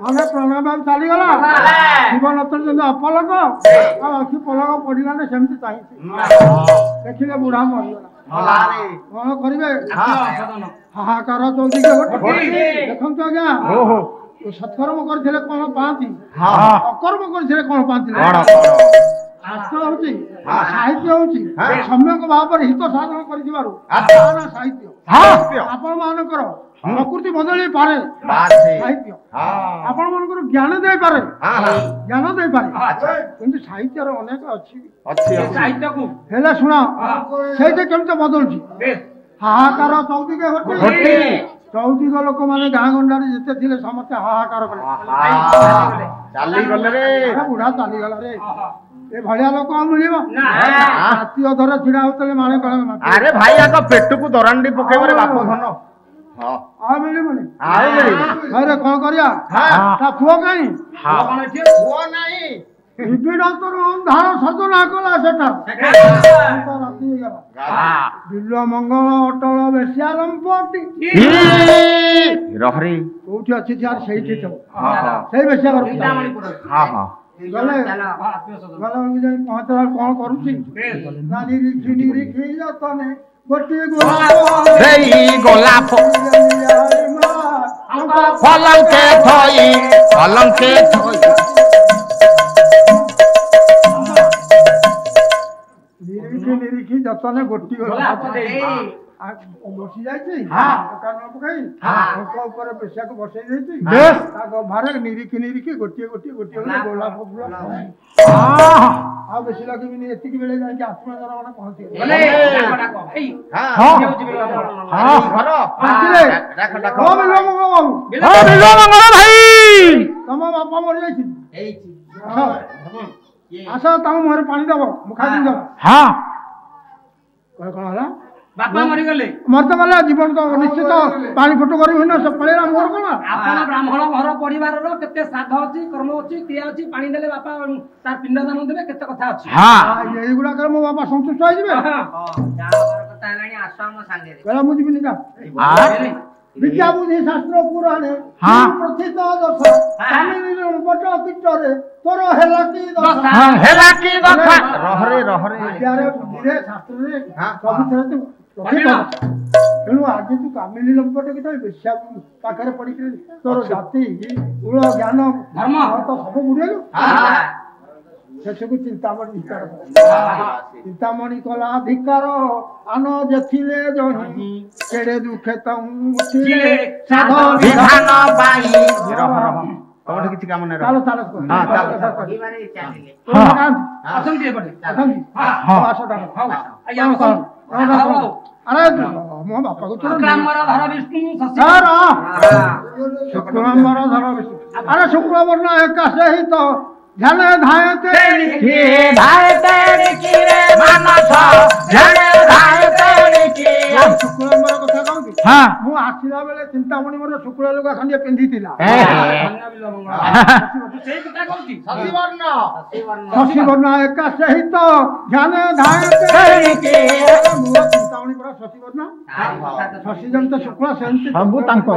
Speaker 6: ମାନେ ପ୍ରଣୟ ଚାଲିଗଲା ଶିବ ନେତ୍ର ଯେମିତି ଅପଲକ ଆଉ ଅଖି ପଲକ ପଡିଲାନି ସେମିତି ଚାହିଁଛି ଦେଖିଲେ ବୁଢା ମରିଗଲା କଣ କରିବେ ହାହାକାର ଚୌଦିକେ ଦେଖନ୍ତୁ ଆଜ୍ଞା ସତ୍କର୍ମ କରିଥିଲେ କଣ ପାଆନ୍ତି ଅକର୍ମ କରିଥିଲେ କଣ ପାଆନ୍ତି ଶାସ୍ତ୍ର ହଉଛି ସାହିତ୍ୟ ହଉଛି ସମ୍ୟକ ଭାବରେ ହିତ ସାଧନ କରିଥିବାରୁ ସାହିତ୍ୟ ଆପଣ ମାନଙ୍କର ପ୍ରକୃତି ବଦଳି ପାରେ ସାହିତ୍ୟ ଆପଣ ମାନଙ୍କର ଜ୍ଞାନ ଦେଇପାରେ କିନ୍ତୁ ସାହିତ୍ୟର ଅନେକ ଅଛି ହେଲେ ଶୁଣ ସେଇଟା କେମିତି ବଦଳୁଛି ହାହାକାର ଚୌଦିକେ ଘଟି ଚୌଦିଗ ଲୋକମାନେ ଗାଁ ଗଣ୍ଡାରେ ଯେତେ ଥିଲେ ସମସ୍ତେ ହାହାକାର କଲେ
Speaker 5: ଚାଲିଗଲେ ରେ
Speaker 6: ବୁଢା ଚାଲିଗଲା ରେ ଏ ଭଳିଆ ଲୋକ ଆଉ ମିଳିବ ରାତି ଅଧର ଛିଡା ହଉଥିଲେ ମାଣେ କଳେ
Speaker 5: ଆରେ ଭାଇ ଆଗ ପେଟକୁ ଦରାଣ୍ଡି ପକେଇବରେ ବାପ ଧନ
Speaker 6: ଆଉ ମିଳିବନି
Speaker 5: ଆଉ ମିଳିବ
Speaker 6: ଘରେ କଣ କରିବା ତା ପୁଅ କାହିଁ
Speaker 5: ପୁଅ ନାହିଁ
Speaker 6: ଧାନ ସଜନା କଲା ସେଟା ରାତି ହେଇଗଲା ବିଲ ମଙ୍ଗଳ ଅଟଳ ବେଶିଆ ଲମ୍ପଟି
Speaker 5: ରହରି
Speaker 6: କୋଉଠି ଅଛି ଯାର ସେଇଠି ଥିବ ସେଇ ବେଶିଆ ଘର ଗଲେ ଯାଇ ପହଞ୍ଚିଲା କଣ କରୁଛି ନା ନିରିଖି ଯତନେ ଗୋଟିଏ
Speaker 5: ଗୋଲାପ ପଲଙ୍କେ ଥଇ
Speaker 6: ନିରିଖି ଯତନେ ଗୋଟିଏ ବସି ଯାଇଛି ପକାଇ ଉପରେ ବେଶିଆକୁ ବସେଇ ଦେଇଛି ତା ଗଭାରେ ନିରିଖି ଗୋଟିଏ ଗୋଲାପ ଫୁଲ ଆଉ ବେଶୀ ଲଗେଇବିନି ଏତିକି ବେଳେ ଯାଇକି ଆତ୍ମଜର ମାନେ ତମ ବାପା ମରିଯାଇଛି ଆସ ତାଙ୍କ ମୁହଁରେ ପାଣି ଦବ ମୁଖା ଦବ କଣ ହେଲା
Speaker 2: ବାପା ମରିଗଲେ
Speaker 6: ମରିତ ଗଲେ ଜୀବନ ତ ନିଶ୍ଚିତ ପାଣି ଫୁଟ କରିବି ନା ସେ ପଳେଇଲା ମୋର କଣ
Speaker 2: ଆପଣ ବ୍ରାହ୍ମଣ ଘର ପରିବାରର କେତେ ଶ୍ରାଦ୍ଧ ଅଛି କର୍ମ ଅଛି କ୍ରିୟା ଅଛି ପାଣି ଦେଲେ ବାପା ତାର ପିଣ୍ଡଦାନ ଦେବେ କେତେ କଥା ଅଛି
Speaker 6: ଏଇଗୁଡାକରେ ମୋ ବାପା ସନ୍ତୁଷ୍ଟ ହେଇଯିବେ କହିଲା ମୁଁ ଯିବିନି ଯା ବିଦ୍ୟା ବୁଦ୍ଧି ଶାସ୍ତ୍ର ପୁରାଣେ ପ୍ରଥିତ ଦଶ ବଟ କୀଟରେ ତୋର ହେଲା କି
Speaker 5: ରହରେ ରହରେ
Speaker 6: ବିଦ୍ୟାରେ ବୁଦ୍ଧିରେ ଶାସ୍ତ୍ରରେ ସବୁଥିରେ ତେଣୁ ଆଜି ତୁ କାମିଲି ଲମ୍ପଟ କି ବେଶ୍ୟା ପାଖରେ ପଡିକି ତୋର ଜାତି କୂଳ ଜ୍ଞାନ ଧର୍ମ ତ ସବୁ ବୁଡେଇଲୁ ଶେଷକୁ ଚିନ୍ତାମଣି କଲା ଧିକାର ଆନ ଯେଥିଲେ ଜହି କେଡେ ଦୁଃଖେ
Speaker 5: ତମଠି କିଛି କାମ ନାହିଁ
Speaker 6: ଆରେ ମୋ ବାପାକୁ
Speaker 2: ଶୁକ୍ଲାମ୍ବର ଧର ବିଷ୍ଣୁ
Speaker 6: ଶୁକ୍ଲାମ୍ବର ଧର ବିଷ୍ଣୁ ଆରେ ଶୁକ୍ଳବର୍ଣ୍ଣ ଏକାଶେ ହିଁ ତ ଧ୍ୟାନ ଧାୟତେ ଶୁକ୍ଳମ୍ବର କଥା କହୁଛି ମୁଁ ଆସିଲା ବେଳେ ଚିନ୍ତାମଣି ମୋର ଶୁକ୍ଳ ଲୁଗା ଖଣ୍ଡିଏ ପିନ୍ଧିଥିଲା ଶଶିବର୍ଣ୍ଣ ଏକା ସହିତ ଧ୍ୟାନ ଧାୟତେ ଚିନ୍ତାମଣି ପରା ଶଶିବର୍ଣ୍ଣ ଶଶିଜନ୍ତ ଶୁକ୍ଳ ସେମିତି ସବୁ ତାଙ୍କ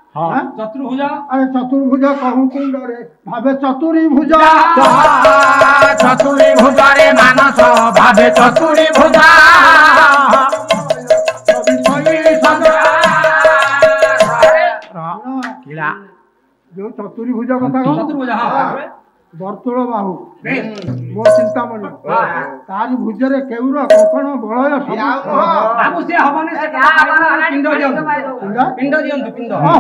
Speaker 2: ଚତୁର୍ଭୁଜା
Speaker 6: ଆରେ ଚତୁର୍ଭୁଜ କହୁ କୁଣ୍ଡରେ ଭାବେ ଚତୁରୀ ଭୁଜା
Speaker 5: ଭୁଜାରେ ମାନସ ଭାବେ ଚତୁରୀ ଭୁଜା
Speaker 6: ଯୋଉ ଚତୁରୀ ଭୁଜ କଥା ବର୍ତ୍ତୁଳ ବାହୁ ମୋ ଚିନ୍ତାମଣି ତାରି ଭୁଜରେ କେଉର କଙ୍କଣ ବଳୟ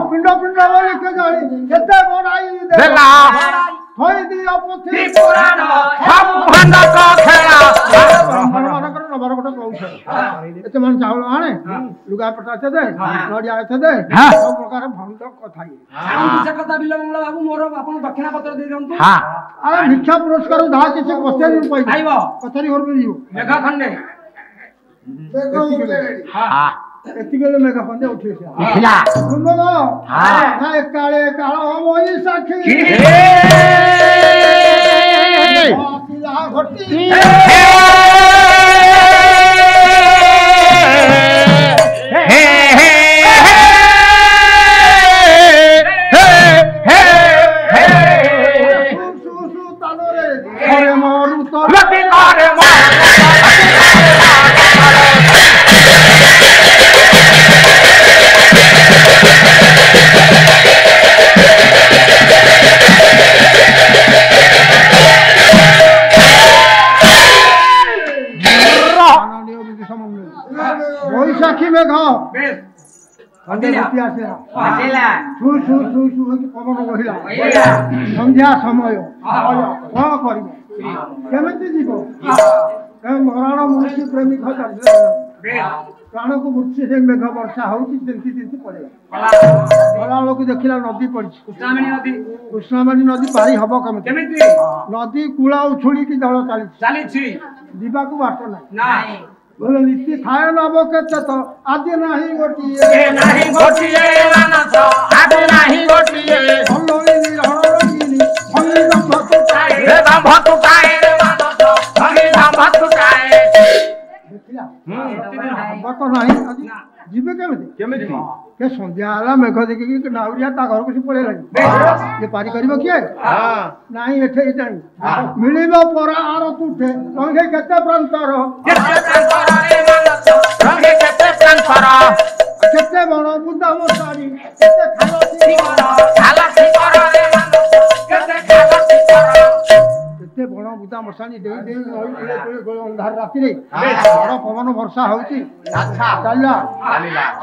Speaker 6: ପିଣ୍ଡ ପିଣ୍ଡ ବୋଲି କେଜାଣି କେତେ ବଢାଇ ଥୋଇ ଦିଅ ପୋଥି ପୁରାଣ
Speaker 5: ସବୁ ଭାଣ୍ଡକ ଖେଳା
Speaker 6: ବ୍ରାହ୍ମଣମାନଙ୍କର ନବାର ଗୋଟେ କୌଶଳ ଏତେ ମାନେ ଚାଉଳ ଆଣେ ଲୁଗା ପଟା ଏତେ ଦେ ନଡ଼ିଆ ଏତେ ଦେ ସବୁ ପ୍ରକାର ଭଣ୍ଡ କଥା
Speaker 2: ସେ କଥା ବିଲମଙ୍ଗଳ ବାବୁ ମୋର ଆପଣ ଦକ୍ଷିଣା ପତ୍ର ଦେଇ ଦିଅନ୍ତୁ
Speaker 6: ଆରେ ଭିକ୍ଷା ପୁରସ୍କାର ଯାହା କିଛି କଚେରୀ ପାଇବ କଚେରୀ ଘରକୁ ଯିବ
Speaker 2: ମେଘ ଖଣ୍ଡେ
Speaker 6: ଏତିକି ବେଳେ ମେଘ ଖଣ୍ଡେ ଉଠେଇছে କାଳେ କାଳ ମଇ ସାକ୍ଷୀ ଘଟି বৈশাখী মেঘ পবন বহিলা সন্ধ্যা সময় কଣ କରିବ କେମିତି ଯିବ ମରଣ ମୃତ୍ୟୁ ପ୍ରେମିକ ପ୍ରାଣକୁ ମୂର୍ଚ୍ଛି ସେ ମେଘ ବର୍ଷା ହଉଛି ତିନ୍ତି ତିନ୍ତି ପଳେଇଲା ବେଳକୁ ଦେଖିଲା ନଦୀ ପଡିଛି କୃଷ୍ଣମଣି ନଦୀ ପାରି ହବ କେମିତି ନଦୀ କୂଳ ଉଛୁଳିକି ଜଳ ଚାଲିଛି ଯିବାକୁ ବାଟ ନାହିଁ ବୋଲେ ନୀତି ଥାଏ ନବ କେତେ ତ ଆଜି ନାହିଁ ଗୋଟିଏ ଯିବେ କେମିତି ସନ୍ଧ୍ୟା ହେଲା ମେଘ ଦେଖିକି ନାଉରିଆ ତା ଘରକୁ ସେ ପଳେଇଲାଣି ଇଏ ପାରି କରିବ କିଏ ନାଇଁ ଏଠି ନାହିଁ ମିଳିବ ପରା ଆର ତୁଠେ ରଙ୍ଗେ କେତେ ପ୍ରାନ୍ତର କେତେ ବଣ ବୁଦା ମଶାରୀ କେତେ କେତେ ବଣ ବୁଦା ମଶାଣି ଦେଇ ଦେଇ ଅନ୍ଧାର ରାତିରେ ବଡ଼ ପବନ ବର୍ଷା ହଉଛି ଚାଲିଲା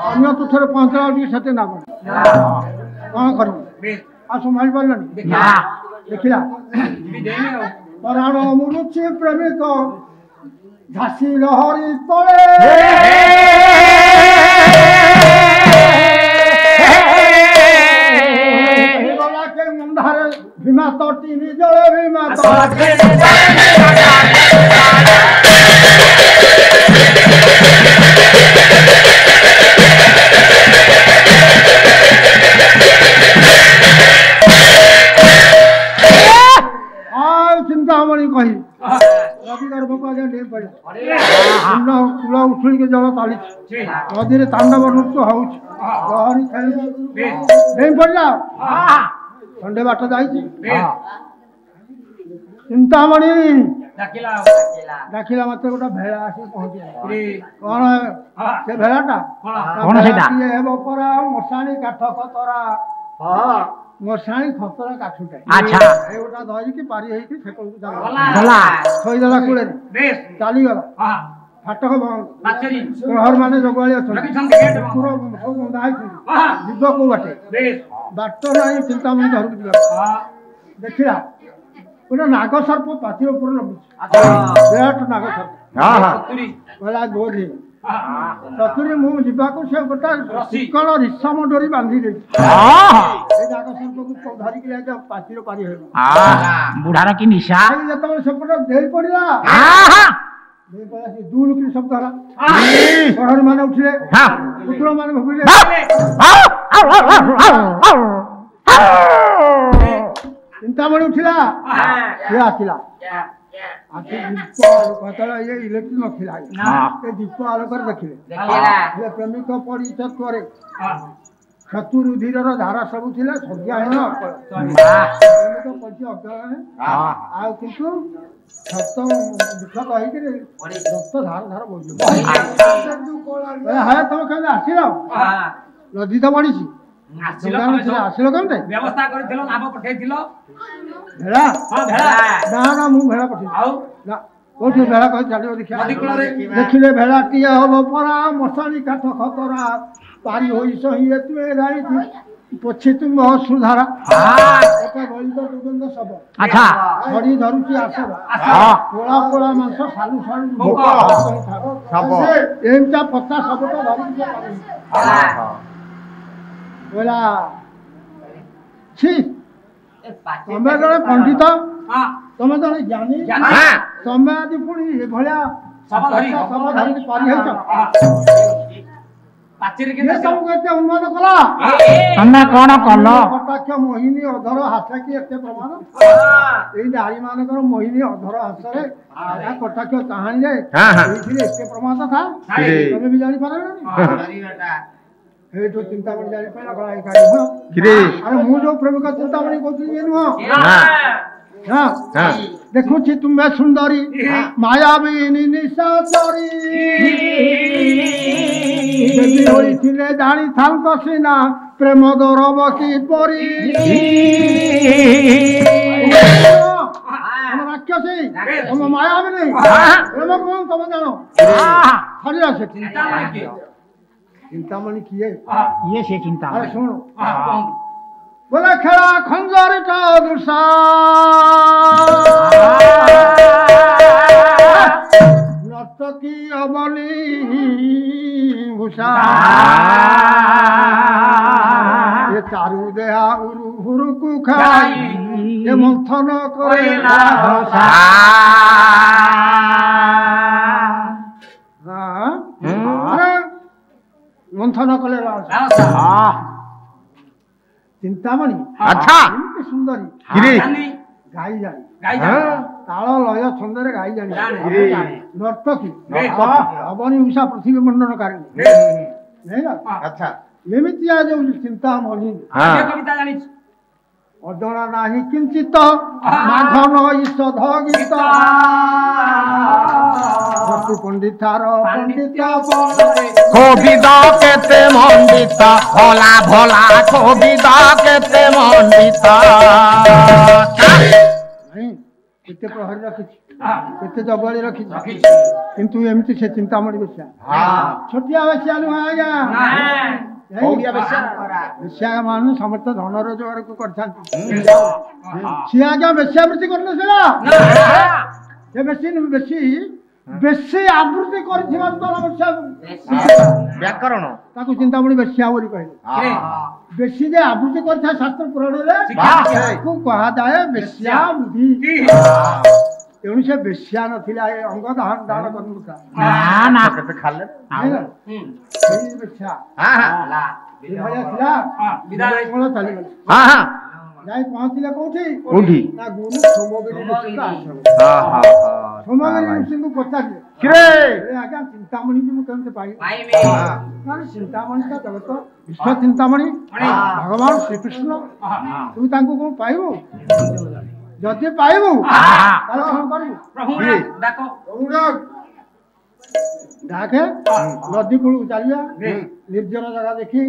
Speaker 6: ଅନ୍ୟ ତୁଠରେ ପହଞ୍ଚିଲା ଟିକେ ସେତେ ନା କଣ କରିବୁ ଆଉ ସମ୍ଭାଳି ପାରିଲାନି ଦେଖିଲା ପରାଣ ମୁରୁଛି ପ୍ରେମିକ ଝାସି ଲହରୀ ତଳେ ଅନ୍ଧାରେ ଭୀମା ତଟି ନିଜଳେ ଭୀମା ଚିନ୍ତାମଣି କହି ନଦୀ ଗର୍ଭକୁ ଆଜ୍ଞା ଡେଇଁ ପଡ଼ିଲା କୂଳ ଉଛୁଳିକି ଜଳ ଚାଲିଛି ନଦୀରେ ତାଣ୍ଡବ ନୃତ୍ୟ ହଉଛି ଲହରୀ ଖେଳୁଛି ଡେଇଁ ପଡ଼ିଲା ଖଣ୍ଡେ ବାଟ ଯାଇଛି ଚିନ୍ତାମଣି ଡାକିଲା ମତେ ଗୋଟେ ଭେଳା ଆସି ପହଞ୍ଚିଲା କଣ ସେ ଭେଳାଟା ହେବ ପରା ମଶାଣି କାଠ ଖତରା ମଶାଣି ଖତରା କାଠୁଟା ଏଇଟା ଧରିକି ପାରି ହେଇକି ସେକଳକୁ ଥୋଇଦେଲା କୂଳରେ ଚାଲିଗଲା ଫାଟକ ପ୍ରହର ମାନେ ଜଗୁଆଳି ଅଛନ୍ତି ବନ୍ଧା ହେଇଛନ୍ତି ଯିବ କୋଉ ବାଟେ ବାଟ ନାହିଁ ଚିନ୍ତାମଣି ଘରକୁ ଯିବା ଦେଖିଲା ଗୋଟେ ନାଗ ସର୍ପ ପାଚିର ଉପରେ ଲମ୍ବିଛି ବିରାଟ ନାଗ ସର୍ପ କହିଲା ବୋଧି ଚତୁରୀ ମୁଁ ଯିବାକୁ ସେ ଗୋଟେ ଚିକଣ ରିସମ ଡୋରି ବାନ୍ଧି ଦେଇଛି ସେଇ ନାଗ ସର୍ପକୁ ଧରିକି ପାଚିର ପାରି ହେବ
Speaker 4: ବୁଢାର କି ନିଶା
Speaker 6: ଯେତେବେଳେ ସେପଟେ ଦେଇ ପଡିଲା ଦୁଲୁକି ଶବ୍ଦ ହେଲା ପ୍ରହରୀ ମାନେ ଉଠିଲେ କୁକୁର ମାନେ ଭୁକିଲେ ଚିନ୍ତାମଣି ଉଠିଲା ସେ ଆସିଲା ଆସି ଦୀପ ଇଏ ଇଲେକ୍ଟ୍ରିକ ନଥିଲା ସେ ଦୀପ ଆଲୋକରେ ଦେଖିଲେ ପ୍ରେମିକ ପଡ଼ି ଚତ୍ୱରେ ଚତୁରୁଧିରର ଧାରା ସବୁ ଥିଲା ସଜ୍ଞାହୀନ ଆଉ କିନ୍ତୁ ସତ ଦୁଃଖ କହିକିରି ରକ୍ତ ଧାର ଧାର ବୋଝ ତମେ କେମିତି ଆସିଲ ନଦୀ ତ ବଢିଛି ଆସିଲ କେମିତି
Speaker 2: ବ୍ୟବସ୍ଥା କରିଥିଲ ଲାଭ ପଠେଇଥିଲ
Speaker 6: ଭେଳା ନା ମୁଁ ଭେଳା ପଠେଇଛି କୋଉଠି ଭେଳା କହି ଚାଲିବ ଦେଖିବା ଦେଖିଲେ ଭେଳାଟିଏ ହବ ପରା ମଶାଣି କାଠ ଖତରା ପାରି ହୋଇ ସହି ତୁମେ ଜାଣିଛି ପଛେ ତୁମ ଅସୁଧାରା ଦୁର୍ଗନ୍ଧ ଶବ ଛଡି ଧରୁଛି ଆସବ ପୋଳା ପୋଳା ମାଂସ ସାଲୁ ସାଲୁ ଏମିତିଆ ପଚା ଶବଟା ଧରିକି କହିଲା ଛି ତମେ ଜଣେ ପଣ୍ଡିତ ତମେ ଜଣେ ଜ୍ଞାନୀ ତମେ ଆଜି ପୁଣି ଏଭଳିଆ ଶବ ଧରିକି ପାରି ହେଇଛ ଉନ୍ନତ କଲା
Speaker 4: ତମେ କଣ କଲ
Speaker 6: କଟାକ୍ଷ ମୋହିନୀ ଅଧର ହାତ କି ଏତେ ପ୍ରମାଣ ଏଇ ନାରୀ ମାନଙ୍କର ମୋହିନୀ ଅଧର ହାତରେ କଟାକ୍ଷ କାହାଣୀରେ ଏଇଥିରେ ଏତେ ପ୍ରମାଣ ଥାଏ ତମେ ବି ଜାଣିପାରିବନି এইটো চিন্তামণি জানি পাইলা গলা এখানে কিরে আরে মু যে প্রেমিকা চিন্তামণি কইছি এ নহ হ্যাঁ দেখুছি তুমি সুন্দরী মায়াবিনী নিশাচরী দেবী হইছিলে জানি থাঙ্ক সিনা প্রেম গৌরব কি পরি রাক্ষসী তোমার মায়াবিনী প্রেম কোন তুমি জানো ছাড়ি আসে চিন্তামণি কিয়ে
Speaker 4: ইয়ে সে চিন্তা
Speaker 6: আরে শোনো বলে খেলা খঞ্জরিটা দুষা নর্তকী অবনী ଭୂଷା ଏ ଚାରୁ ଦେହା ଉରୁ ହୁରୁକୁ ଖାଇ ଏ ମନ୍ଥନ କରିଲା ମନ୍ଥନ କଲେ ଚିନ୍ତାମଣି
Speaker 4: ଆଚ୍ଛା
Speaker 6: ଏମିତି ସୁନ୍ଦରୀ ଗାଇ ଜାଣି ତାଳ ଲୟ ଛନ୍ଦରେ ଗାଇ ଜାଣି ନର୍ତ୍ତକୀ ଅବନୀ ଉଷା ପୃଥିବୀ ମଣ୍ଡନକାରିଣୀ
Speaker 5: ଆଚ୍ଛା
Speaker 6: ଏମିତିଆ ଯୋଉ ଚିନ୍ତାମଣି
Speaker 2: କବିତା ଜାଣିଛୁ
Speaker 6: ଅଜଣା ନାହିଁ କିଞ୍ଚିତ ମାଘ ନଈଷଧ ଗୀତ ପଣ୍ଡିତାର ପଣ୍ଡିତ
Speaker 4: କୋବିଦ କେତେ ମଣ୍ଡିତ ଭଲା ଭଲା କୋବିଦ କେତେ ମଣ୍ଡିତ
Speaker 6: କେତେ ପ୍ରହରୀ ରଖିଛି କେତେ ଜଗଳି ରଖିଛି କିନ୍ତୁ ଏମିତି ସେ ଚିନ୍ତାମଣି ବେଶ୍ୟା ଛୋଟିଆ ବେଶ୍ୟା ନୁହଁ ଆଜ୍ଞା ବେଶ୍ୟା ମାନେ ସମସ୍ତେ ଧନ ରୋଜଗାରକୁ କରିଥାନ୍ତି ସିଏ ଆଜ୍ଞା ବେଶ୍ୟାବୃତ୍ତି କରିନଥିଲା ସେ ବେଶୀ ବେଶୀ ବେଶୀ ଆବୃତ୍ତି କରିଥିବା
Speaker 5: ବ୍ୟାକରଣ
Speaker 6: ତାକୁ ଚିନ୍ତାମଣି ବେଶ୍ୟା ବୋଲି କହିଲେ ବେଶୀ ଯେ ଆବୃତ୍ତି କରିଥାଏ ଶାସ୍ତ୍ର ପୁରାଣରେ ତାକୁ କୁହାଯାଏ ବେଶ୍ୟା ବୁଦ୍ଧି ତେଣୁ ସେ ବେଶ୍ୟା ନଥିଲା ଏ ଅଙ୍ଗ ଦାନ କରୁନଥିଲା
Speaker 5: କେତେ ଖାଲେ
Speaker 6: ସେଇ ବେଶ୍ୟା ଥିଲା ଚାଲିଗଲେ ଯାଇ ପହଞ୍ଚିଲେ କୋଉଠି ନା ଗୁରୁ ସୋମଗିରି ଋଷିଙ୍କୁ ପଚାରିଲେ ଆଜ୍ଞା ଚିନ୍ତାମଣିକି ମୁଁ କେମିତି ପାଇବି ଚିନ୍ତାମଣି ଜଗତ ବିଶ୍ୱ ଚିନ୍ତାମଣି ଭଗବାନ ଶ୍ରୀକୃଷ୍ଣ ତୁ ତାଙ୍କୁ କଣ ପାଇବୁ ଯଦି ପାଇବୁ ତାହେଲେ କଣ କରିବୁ ଡାକେ ନଦୀ କୂଳକୁ ଚାଲିବା ନିର୍ଜନ ଜାଗା ଦେଖି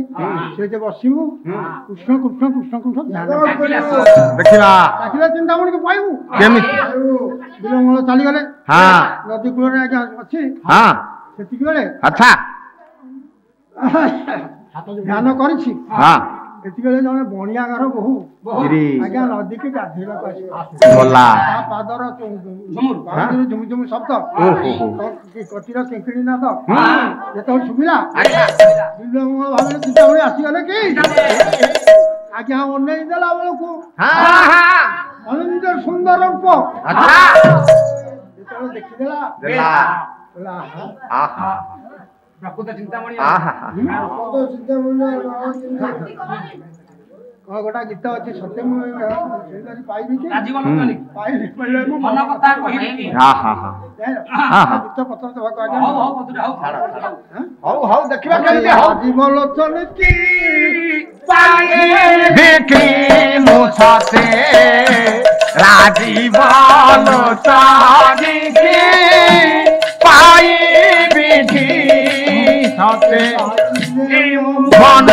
Speaker 6: ସେଇଠି ବସିବୁ କୃଷ୍ଣ କୃଷ୍ଣ କୃଷ୍ଣ କୃଷ୍ଣ
Speaker 4: ଦେଖିବା
Speaker 6: ଡାକିଲେ ଚିନ୍ତାମଣିକୁ ପାଇବୁ
Speaker 4: କେମିତି
Speaker 6: ବିଲମୂଳ ଚାଲିଗଲେ ନଦୀ କୂଳରେ ଆଜ୍ଞା ଅଛି ସେତିକି ବେଳେ
Speaker 4: ଆଚ୍ଛା
Speaker 6: ଧ୍ୟାନ କରିଛି ଏତିକିବେଳେ ଜଣେ ବଣିଆ ଘର ବୋହୁ ଆଜ୍ଞା ନଦୀକି ଗାଧେଇବାକୁ ଆସିଲା ପାଦର ଝୁମୁଝୁମୁ ଶବ୍ଦ କଟିର କିଙ୍କିଣୀ ନାଦ ଯେତେବେଳେ ଶୁଭିଲା ବିଲମୂଳ ଭାବିଲେ ଚିନ୍ତାମଣି ଆସିଗଲେ କି ଆଜ୍ଞା ଅନେଇ ଦେଲା ବେଳକୁ ଅନନ୍ୟ ସୁନ୍ଦର ରୂପ ଯେତେବେଳେ ଦେଖିଦେଲା
Speaker 2: ପ୍ରକୃତ ଚିନ୍ତାମଣି
Speaker 6: ଗୋଟା ଗୀତ ଅଛି ସତ୍ୟ ମୁଁ ପାଇବି କି ପାଇଲି
Speaker 2: ମନ କଥା କହିବି
Speaker 6: ଗୀତ ପତ୍ର ଦେବାକୁ ଆଜ୍ଞା
Speaker 5: ହଉ ଦେଖିବା କେମିତି
Speaker 6: ରାଜୀବ ଲୋଚନ କି
Speaker 4: দেখি মুছাতে রাজীব লোচনিকে পাই বিধি সতে মন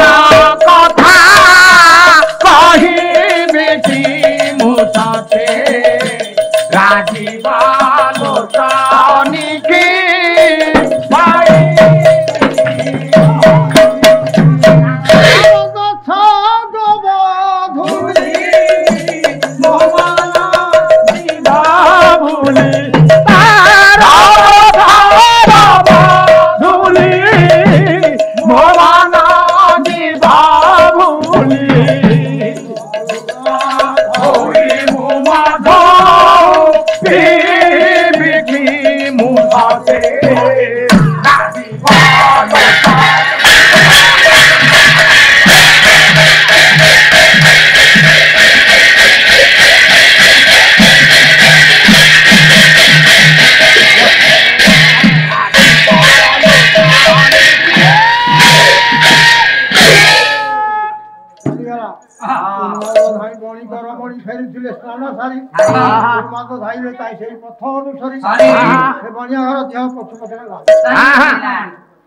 Speaker 4: কথা কহিবে কি মুছাতে রাজীব লোচনিকে পাই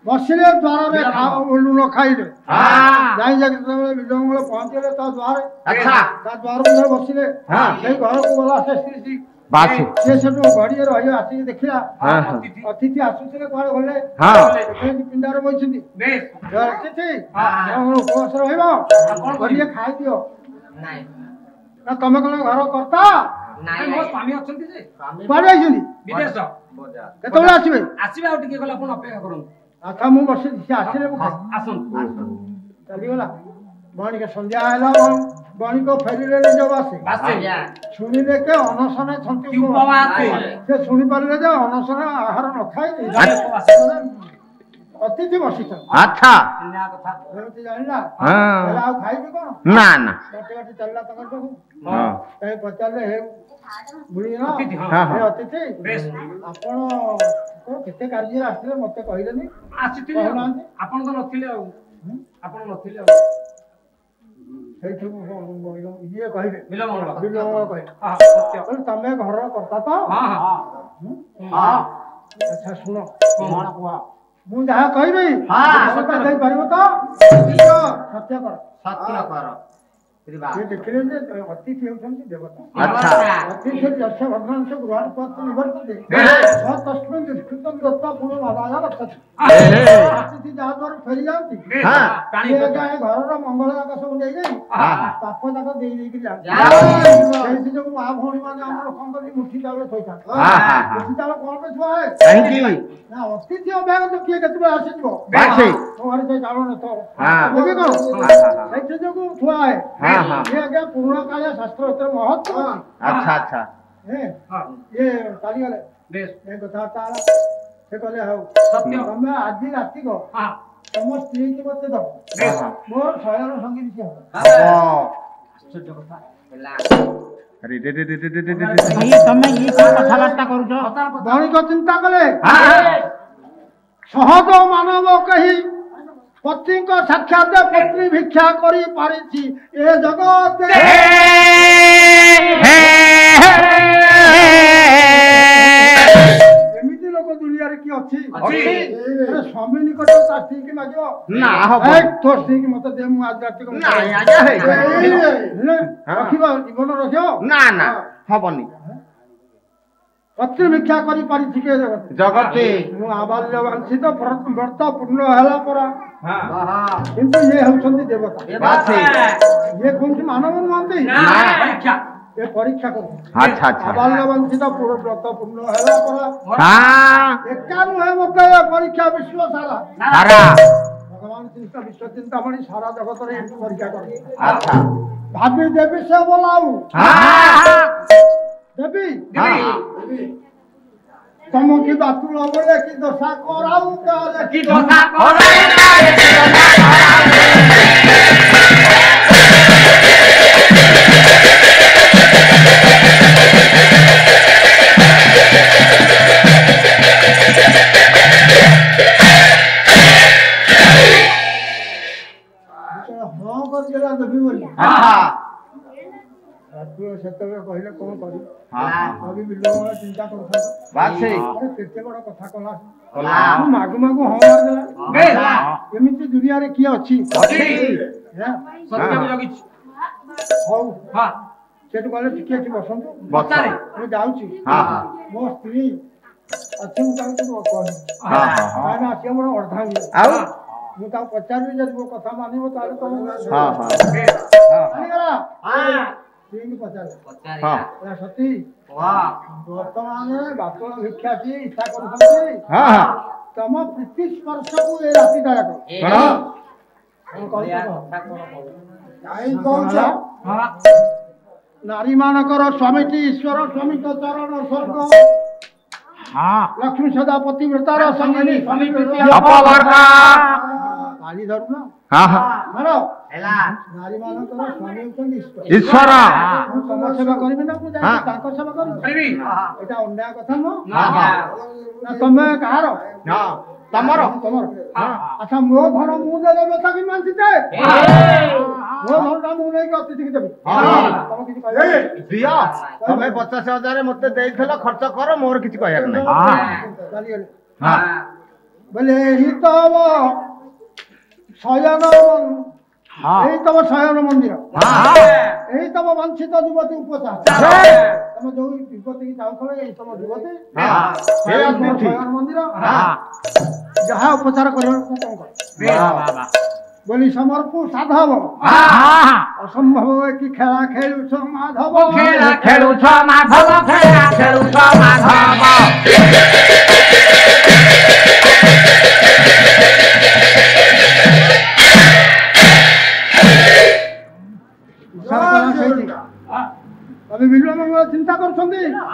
Speaker 6: ବସିଲେ ଦ୍ୱାରରେ ଲୁଣ ଖାଇଲେ ଯାଇ ଯେତେବେଳେ ବିଲମୂଳ ପହଞ୍ଚିଲେ ତା ଦ୍ୱାରେ ତା ଦ୍ୱାର ମୁହଁରେ ବସିଲେ ସେଇ ଘରକୁ ଗଲା ସେ ସ୍ତ୍ରୀ ସେ ସେଠୁ ଘଡ଼ିଏ ରହି ଆସିକି ଦେଖିଲା ଅତିଥି ଆସୁଥିଲେ କୁଆଡେ ଗଲେ ପିଣ୍ଡାରେ ବସିଛନ୍ତି ଅତିଥି ଉପବାସ ରହିବ ଘଡ଼ିଏ ଖାଇଦିଅ ନା ତମେ କଣ ଘର କର୍ତ୍ତା
Speaker 2: ମୋ ସ୍ୱାମୀ ଅଛନ୍ତି ଯେ
Speaker 6: କୁଆଡେ ଯାଇଛନ୍ତି
Speaker 2: ବିଦେଶ
Speaker 6: କେତେବେଳେ ଆସିବେ
Speaker 2: ଆସିବେ ଆଉ ଟିକେ ଗଲେ ଆପଣ ଅପେକ୍ଷା କରନ୍ତୁ
Speaker 6: ଆଚ୍ଛା ମୁଁ ବସି ସେ ଆସିଲେ ମୁଁ ଖାଇବି।
Speaker 2: ଆସନ୍ତୁ
Speaker 6: ଚାଲିଗଲା ବଣିକ ସନ୍ଧ୍ୟା ହେଲା ବଣିକ ଫେରିଲେ ଯୋଉ ଆସେ ଶୁଣିଲେ କେ ଅନଶନ ଛନ୍ତି ସେ ଶୁଣି ପାରିଲେ ଯେ ଅନଶନ ଆହାର ନ ଖାଇ ଅତିଥି ବସିଛନ୍ତି।
Speaker 4: ଆଚ୍ଛା
Speaker 6: ଏମିତି ଜାଣିଲା
Speaker 4: ହଁ
Speaker 6: ଆଉ ଖାଇବି କଣ
Speaker 4: ନା ନା
Speaker 6: ବାଟି ବାଟି ଚାଲିଲା ତାଙ୍କର ସବୁ କାହିଁ ପଚାରିଲେ ହେ ବୁଢ଼ୀ ଅତିଥି ଆପଣ କେତେ କାର୍ଯ୍ୟରେ ଆସିଥିଲେ ମତେ କହିଲେନି
Speaker 2: ଆସିଥିଲି
Speaker 6: କହୁନାହାନ୍ତି
Speaker 2: ଆପଣ ତ ନଥିଲେ ଆଉ ଆପଣ ନଥିଲେ ଆଉ
Speaker 6: ସେଇଠୁ ଇଏ କହିଲେ
Speaker 2: ବିଲମଙ୍ଗଳ
Speaker 6: ବିଲମଙ୍ଗଳ କହିଲେ
Speaker 2: ସତ୍ୟ
Speaker 6: ତମେ ଘରର କର୍ତ୍ତା ତ ଆଚ୍ଛା ଶୁଣ ମୁଁ ଯାହା କହିବି ଦେଇପାରିବ ତ ସତ୍ୟ କର ସେ ଦେଖିଲେ ଯେ ଅତିଥି ହେଉଛନ୍ତି ଦେବତା ଅତିଥି ଯଶ ଭଗବାନ ସବୁ ଗ୍ରହଣ କରତେ ନିବର୍ତ୍ତନ୍ତି ତସ୍ମିନ୍ ଦୁଷ୍କୃତଂ ଦତ୍ତା ପୁଣି ବାଧାୟା ରକ୍ଷତି ଅତିଥି ଯାହା ଦ୍ୱାରା ଫେରି ଯାଆନ୍ତି ଘରର ମଙ୍ଗଳ ଯାକ ସବୁ ନେଇଯାଇ ପାପ ଯାକ ଦେଇ ଦେଇକି ଯାଆନ୍ତି ସେଇଥି ଯୋଗୁଁ ମା ଭଉଣୀ ମାନେ ଆମର କଣ କରି ମୁଠି ଚାଉଳ ଥୋଇଥାନ୍ତି ମୁଠି ଚାଉଳ କଣ ପାଇଁ ଥୁଆ ହୁଏ ନା ଅତିଥି ଅଭ୍ୟାଗ ତ କିଏ କେତେବେଳେ ଆସିଯିବ ଘରେ ସେ ଚାଉଳ ନଥିବ କଣ ସେଇଥି ଯୋଗୁଁ ଥୁଆ ହୁଏ ପୁରୁଣା କାଳିଆ ଶାସ୍ତ୍ର ଏତେ ମହତ୍ଵ
Speaker 4: ଆଚ୍ଛା ଆଚ୍ଛା
Speaker 6: ଇଏ ଚାଲିଗଲେ କଥାବାର୍ତ୍ତା ହେଲା ସେ କହିଲେ ହଉ ତମେ ଆଜି ରାତିକ ତମ ସ୍ତ୍ରୀକି ମତେ ଦବ ମୋର ଶୟନ ସଙ୍ଗୀ କିଛି ହବ ବଣିକ ଚିନ୍ତା କଲେ ସହଜ ମାନବ କେହି ପତିଙ୍କ ସାକ୍ଷାତ ପତ୍ନୀ ଭିକ୍ଷା କରି ପାରିଛି ଏ ଜଗତରେ ଏମିତି ଲୋକ ଦୁନିଆରେ କି ଅଛି ସ୍ୱାମୀ ନିକଟ ତା ସ୍ତ୍ରୀକି ମାଗିବ ତୋ ସ୍ତ୍ରୀକି ମତେ ଦେ ମୁଁ ଆଜି ରାତିକ ରଖିବ ଜୀବନ ରଖିବ
Speaker 4: ନା ନା ହବନି
Speaker 6: ପତ୍ନୀ ଭିକ୍ଷା କରି ପାରିଛି କି
Speaker 4: ଜଗତେ
Speaker 6: ମୁଁ ଆବାଲ୍ୟ ବାଞ୍ଛିତ ବ୍ରତ ପୂର୍ଣ୍ଣ ହେଲା ପରା କିନ୍ତୁ ଇଏ ହେଉଛନ୍ତି ଦେବତା ଇଏ କୌଣସି ମାନବ ନୁହନ୍ତି ଏ ପରୀକ୍ଷା କରୁଛନ୍ତି ଆବାଲ୍ୟ ବାଞ୍ଛିତ ବ୍ରତ ପୂର୍ଣ୍ଣ ହେଲା ପରା ଏକା ନୁହେଁ ମତେ ପରୀକ୍ଷା ବିଶ୍ୱ ସାରା ଭଗବାନ କୃଷ୍ଣ ବିଶ୍ୱ ଚିନ୍ତାମଣି ସାରା ଜଗତରେ ଏମିତି ପରୀକ୍ଷା କରନ୍ତି ଭାବି ଦେବି ସେ ବୋଲାଉ ଦେବି ତମ କି ବାତୁଳ ବୋଲେ କି ଦଶା କରାଉ କି ଦଶା ହଁ କରିଦେଲା ଦେବି ବୋଲି ସେତେବେଳେ କହିଲେ କଣ କରିବି ଚିନ୍ତା କରୁଥାନ୍ତି କେତେ ବଡ କଥା କଲା ମାଗୁ ମାଗୁ ହଁ ମାରିଦେଲା ଏମିତି ଦୁନିଆରେ କିଏ ଅଛି ହଉ ସେଠୁ କହିଲେ ଟିକେ ଏଠି ବସନ୍ତୁ ମୁଁ ଯାଉଛି ମୋ ସ୍ତ୍ରୀ ଅଛି ମୁଁ ତାଙ୍କୁ କହିବି କାହିଁକିନା ଆସିବ ମୋର ଅର୍ଦ୍ଧାଙ୍ଗୀ ମୁଁ ତାକୁ ପଚାରିବି ଯଦି ମୋ କଥା ମାନିବ ତାହେଲେ ତମେ ସତୀ ବର୍ତ୍ତମାନ ବାତଳ ଭିକ୍ଷା କିଏ ଇଚ୍ଛା କରୁଛନ୍ତି ତମ ପ୍ରୀତି ସ୍ପର୍ଶକୁ ଏ ରାତିଟା ନାରୀ ମାନଙ୍କର ସ୍ୱାମୀଟି ଈଶ୍ୱର ସ୍ୱାମୀଙ୍କ ଚରଣ ସ୍ୱର୍ଗ ଲକ୍ଷ୍ମୀ ସଦା ପତିବ୍ରତାର ସଙ୍ଗିନୀ ସ୍ୱାମୀ କାଳି ଧରୁନ ନାରୀ ମାନଙ୍କର ସ୍ୱାମୀ ହେଉଛନ୍ତି ଈଶ୍ୱର ମୁଁ ତମ ସେବା କରିବି ନା ମୁଁ ଯାଇକି ତାଙ୍କ ସେବା କରିବି ଏଇଟା ଅନ୍ୟାୟ କଥା ନୁହଁ ନା ତମେ କାହାର ତମର ଆଚ୍ଛା ମୋ ଧନ ମୁଁ ଦେଲେ ବେତା କି ମାନିଛେ ମୋ ଧନଟା ମୁଁ ନେଇକି ଅତିଥିକି ଦେବି ତମେ କିଛି କହିବ
Speaker 4: ଦିଅ ତମେ 50,000 ମତେ ଦେଇଥିଲ ଖର୍ଚ୍ଚ କର ମୋର କିଛି କହିବାର ନାହିଁ
Speaker 6: ଚାଲିଗଲେ ବୋଲେ ଏହି ତ ଶୟନ এই তম শয়ন মন্দির এই তম বাঞ্ছিত যুবতী উপচার তুমি যে যুবতী যাওছিল এই তম যুবতী শয়ন মন্দির যাহা উপচার করিবার কথা কম বলি সমর্পু সাধব অসম্ভব কি খেলা খেলুছ মাধব
Speaker 4: খেলা খেলুছ মাধব খেলা খেলুছ মাধব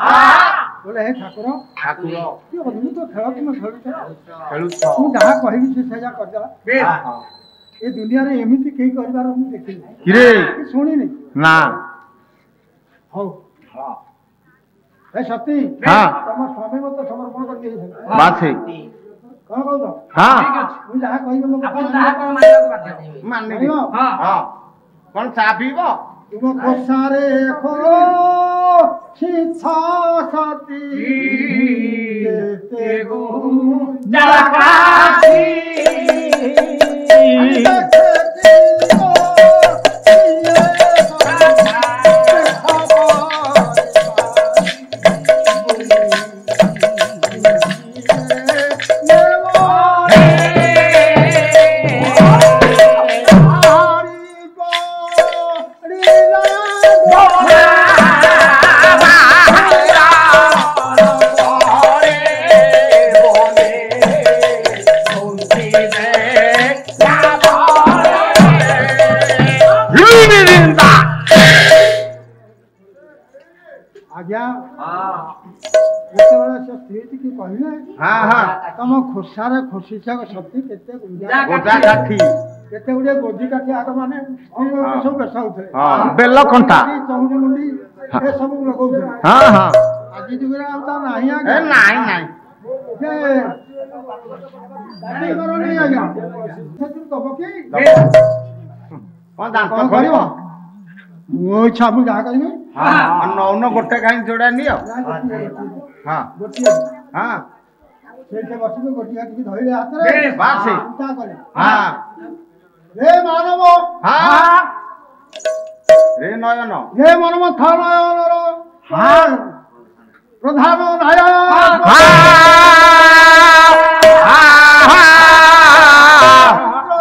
Speaker 6: बोले हे ठाकुर
Speaker 5: ठाकुर
Speaker 6: ये अद्भुत खेल तुम खेलुछ
Speaker 5: खेलुछ
Speaker 6: तू जहाँ कहबी से सेजा कर देला ए दुनिया रे एमिति केही करबार हम देखिली
Speaker 5: किरे
Speaker 6: सुनिनी
Speaker 5: ना
Speaker 6: हौ ए सती
Speaker 5: हाँ।
Speaker 6: तम स्वामी मत समर्पण कर दिए
Speaker 5: बात है
Speaker 6: कौन कहू
Speaker 5: हाँ
Speaker 6: तू जहाँ कहबी मो
Speaker 2: ଆପଣ ଯାହା କଣ ମାନିବାକୁ ବାଧ୍ୟ।
Speaker 5: मान
Speaker 6: ହଁ।
Speaker 5: हाँ कौन चा पीबो
Speaker 6: तुम खोसारे खो छिछा सती ते गो
Speaker 2: जलकासी
Speaker 6: आज्ञा ଯେତେବେଳେ ସେ ସ୍ତ୍ରୀଟିକି କହିଲେ
Speaker 5: हाँ हाँ
Speaker 6: ତମ ଖୋସାରେ ଖୋସିଛ ସତୀ କେତେ
Speaker 5: गोटा काठी
Speaker 6: କେତେ ଗୁଡ଼ିଏ ଗୋଜି କାଠି ଆଗ ମାନେ ସବୁ ବେଶ ହଉଥିଲେ
Speaker 5: हाँ बेल कंटा
Speaker 6: ଚଉଁରୀ ମୁଣ୍ଡି ଏ ସବୁ ଲଗଉଥିଲେ
Speaker 5: हाँ हाँ
Speaker 6: ଆଜି ଯୁଗରେ ଆଉ ତା ନାହିଁ
Speaker 5: ए
Speaker 6: ଆଜ୍ଞା
Speaker 5: नाई नाई
Speaker 6: ଯେ ଦାବି କରନି ଆଜ୍ଞା ସେଥିରୁ ଦବ କି
Speaker 5: कौन दांत
Speaker 6: କଣ କରିବ ମୋ ଇଚ୍ଛା ମୁଁ ଯାହା କରିବି
Speaker 5: हाँ नौन गोटे कहीं जोड़ा नियो हाँ
Speaker 6: ଗୋଟିଏ
Speaker 5: हाँ
Speaker 6: ସେଇଠି ବସିକି ଗୋଟିଏ କାଠିକି ଧଇଲେ ହାତରେ
Speaker 5: ବାସ୍ ସେ।
Speaker 6: ଚିନ୍ତା କଲେ
Speaker 5: हाँ
Speaker 6: ରେ ମାନବ
Speaker 5: हाँ रे नयन
Speaker 6: হে মনমথ নয়নর প্রধান নায়ক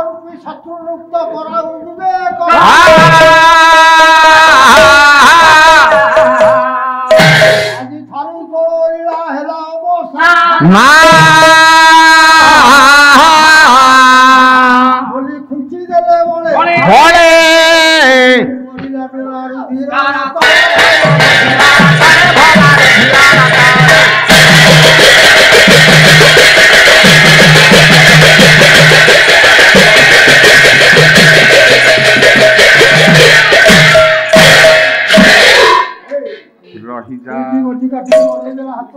Speaker 6: রূপী শত্রুমুক্ত করাও বিবেক আজি ঠারু তোলা হেলা অবসান বলি খুঁচি দেলে বলে বলিলা বেলার ধীরা
Speaker 5: रही जा
Speaker 6: गोटी काठी मरे देला हाथ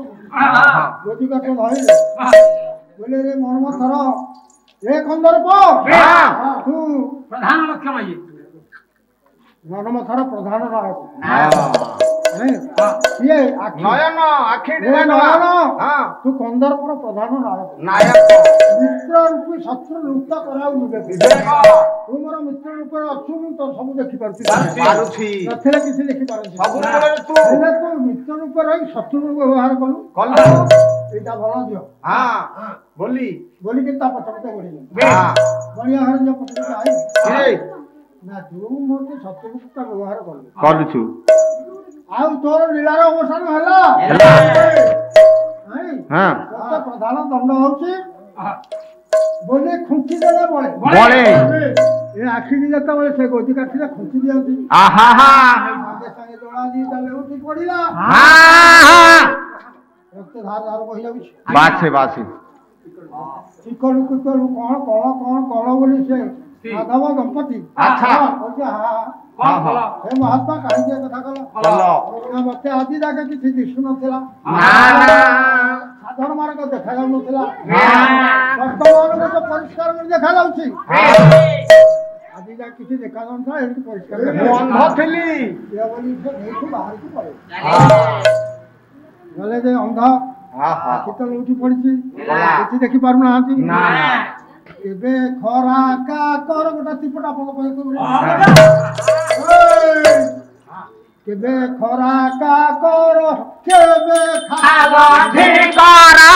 Speaker 6: गोटी काठी धइले बोले रे মনমথর এ কন্দর্প তু
Speaker 2: ପ୍ରଧାନ ଲକ୍ଷ୍ୟ ମାଗିଏ
Speaker 6: মনমথর প্রধান নায়ক
Speaker 5: हाँ
Speaker 6: ইয়ে আখি
Speaker 5: नयन आखि
Speaker 6: রে নয়ন
Speaker 5: हाँ
Speaker 6: তু কন্দর্পর প্রধান নায়ক
Speaker 5: नायक
Speaker 6: মিত্র রূপী শত্রু লুপ্ত করাও বিবেক তু মোর মিত্র রূপে অছু মু তো সব দেখি পারছি
Speaker 5: मारुछि
Speaker 6: নথিলে কিছু দেখি পারছি
Speaker 5: सब कोले तू
Speaker 6: ହେଲେ ତୁ ମିତ୍ର ରୂପେ ରହି ଶତ୍ରୁ ବ୍ୟବହାର କଲୁ
Speaker 5: कल
Speaker 6: ଏଇଟା ଭଲ ଝିଅ
Speaker 5: हाँ बोली
Speaker 6: ବୋଲିକି ତା ପଛପଟେ ବଢିଲେ
Speaker 5: हाँ
Speaker 6: ବଢିଆ ଘରେ ଯୋଉ ପଛପଟେ ଆଇ
Speaker 5: किरे
Speaker 6: ନା ଯୋଉ ମୋଟେ ଶତ୍ରୁଗୁପ୍ତ ବ୍ୟବହାର କଲୁ
Speaker 5: कलुछु
Speaker 6: ଆଉ ତୋର ଲୀଳାର ଅବସାନ ହେଲା
Speaker 5: ହେଲା।
Speaker 6: ନାଇଁ
Speaker 5: हाँ
Speaker 6: ତୋର ପ୍ରଧାନ ଦଣ୍ଡ ହଉଛି ବୋଲି ଖୁଞ୍ଚି ଦେଲେ ବଳେ
Speaker 5: बड़े
Speaker 6: ଏ ଆଖିକି ଯେତେବେଳେ ସେ ଗୋଜି କାଠିରେ ଖୁଞ୍ଚି ଦିଅନ୍ତି
Speaker 5: आहा हा
Speaker 6: ସାଙ୍ଗେ ସାଙ୍ଗେ ଦୋଳା ଦିଟା ଲେଉଟି ପଡିଲା
Speaker 5: हाँ
Speaker 6: ରକ୍ତ ଧାର ଧାର ବହି ଯାଉଛି
Speaker 5: बात से
Speaker 6: ଚିକଲୁ କୁକଲୁ କଣ କଳ ବୋଲି ସେ ମାଧବ ଦମ୍ପତି
Speaker 5: ଆଚ୍ଛା।
Speaker 6: କହୁଛି ହା
Speaker 2: କଣ କଲ
Speaker 6: ହେ ମହାତ୍ମା କାହିଁକି ଏ କଥା କଲ
Speaker 5: कल
Speaker 6: ନା ମତେ ଆଜି ଯାକେ କିଛି ଦିଶୁ ନଥିଲା
Speaker 5: ना
Speaker 6: ସାଧାରଣ ମାନଙ୍କ ଦେଖାଯାଉନଥିଲା
Speaker 5: ନା।
Speaker 6: ବର୍ତ୍ତମାନକୁ ତ ପରିଷ୍କାର କରି ଦେଖାଯାଉଛି ଆଜି ଯାକେ କିଛି ଦେଖାଯାଉନଥିଲା ଏମିତି ପରିଷ୍କାର
Speaker 5: ମୁଁ
Speaker 6: ଦେଖାଯାଉଛି।
Speaker 5: ଅନ୍ଧ ଥିଲି
Speaker 6: ଇଏ ବୋଲି ସେ ନେଇକି ବାହାରକୁ ପଳେଇଲେ ଗଲେ ଯେ ଅନ୍ଧ
Speaker 5: आहा
Speaker 6: ଆଖି ତ ଉଠି ପଡିଛି
Speaker 5: ଗଲା।
Speaker 6: କିଛି ଦେଖି ପାରୁନାହାନ୍ତି
Speaker 5: ନା
Speaker 6: ଏବେ ଖରା କାକର ଗୋଟେ ଚିପଟା ଆପଣ କହିବେ କେବେ ଖରା କାକର କେବେ ଖାଲା
Speaker 4: ଠିକରା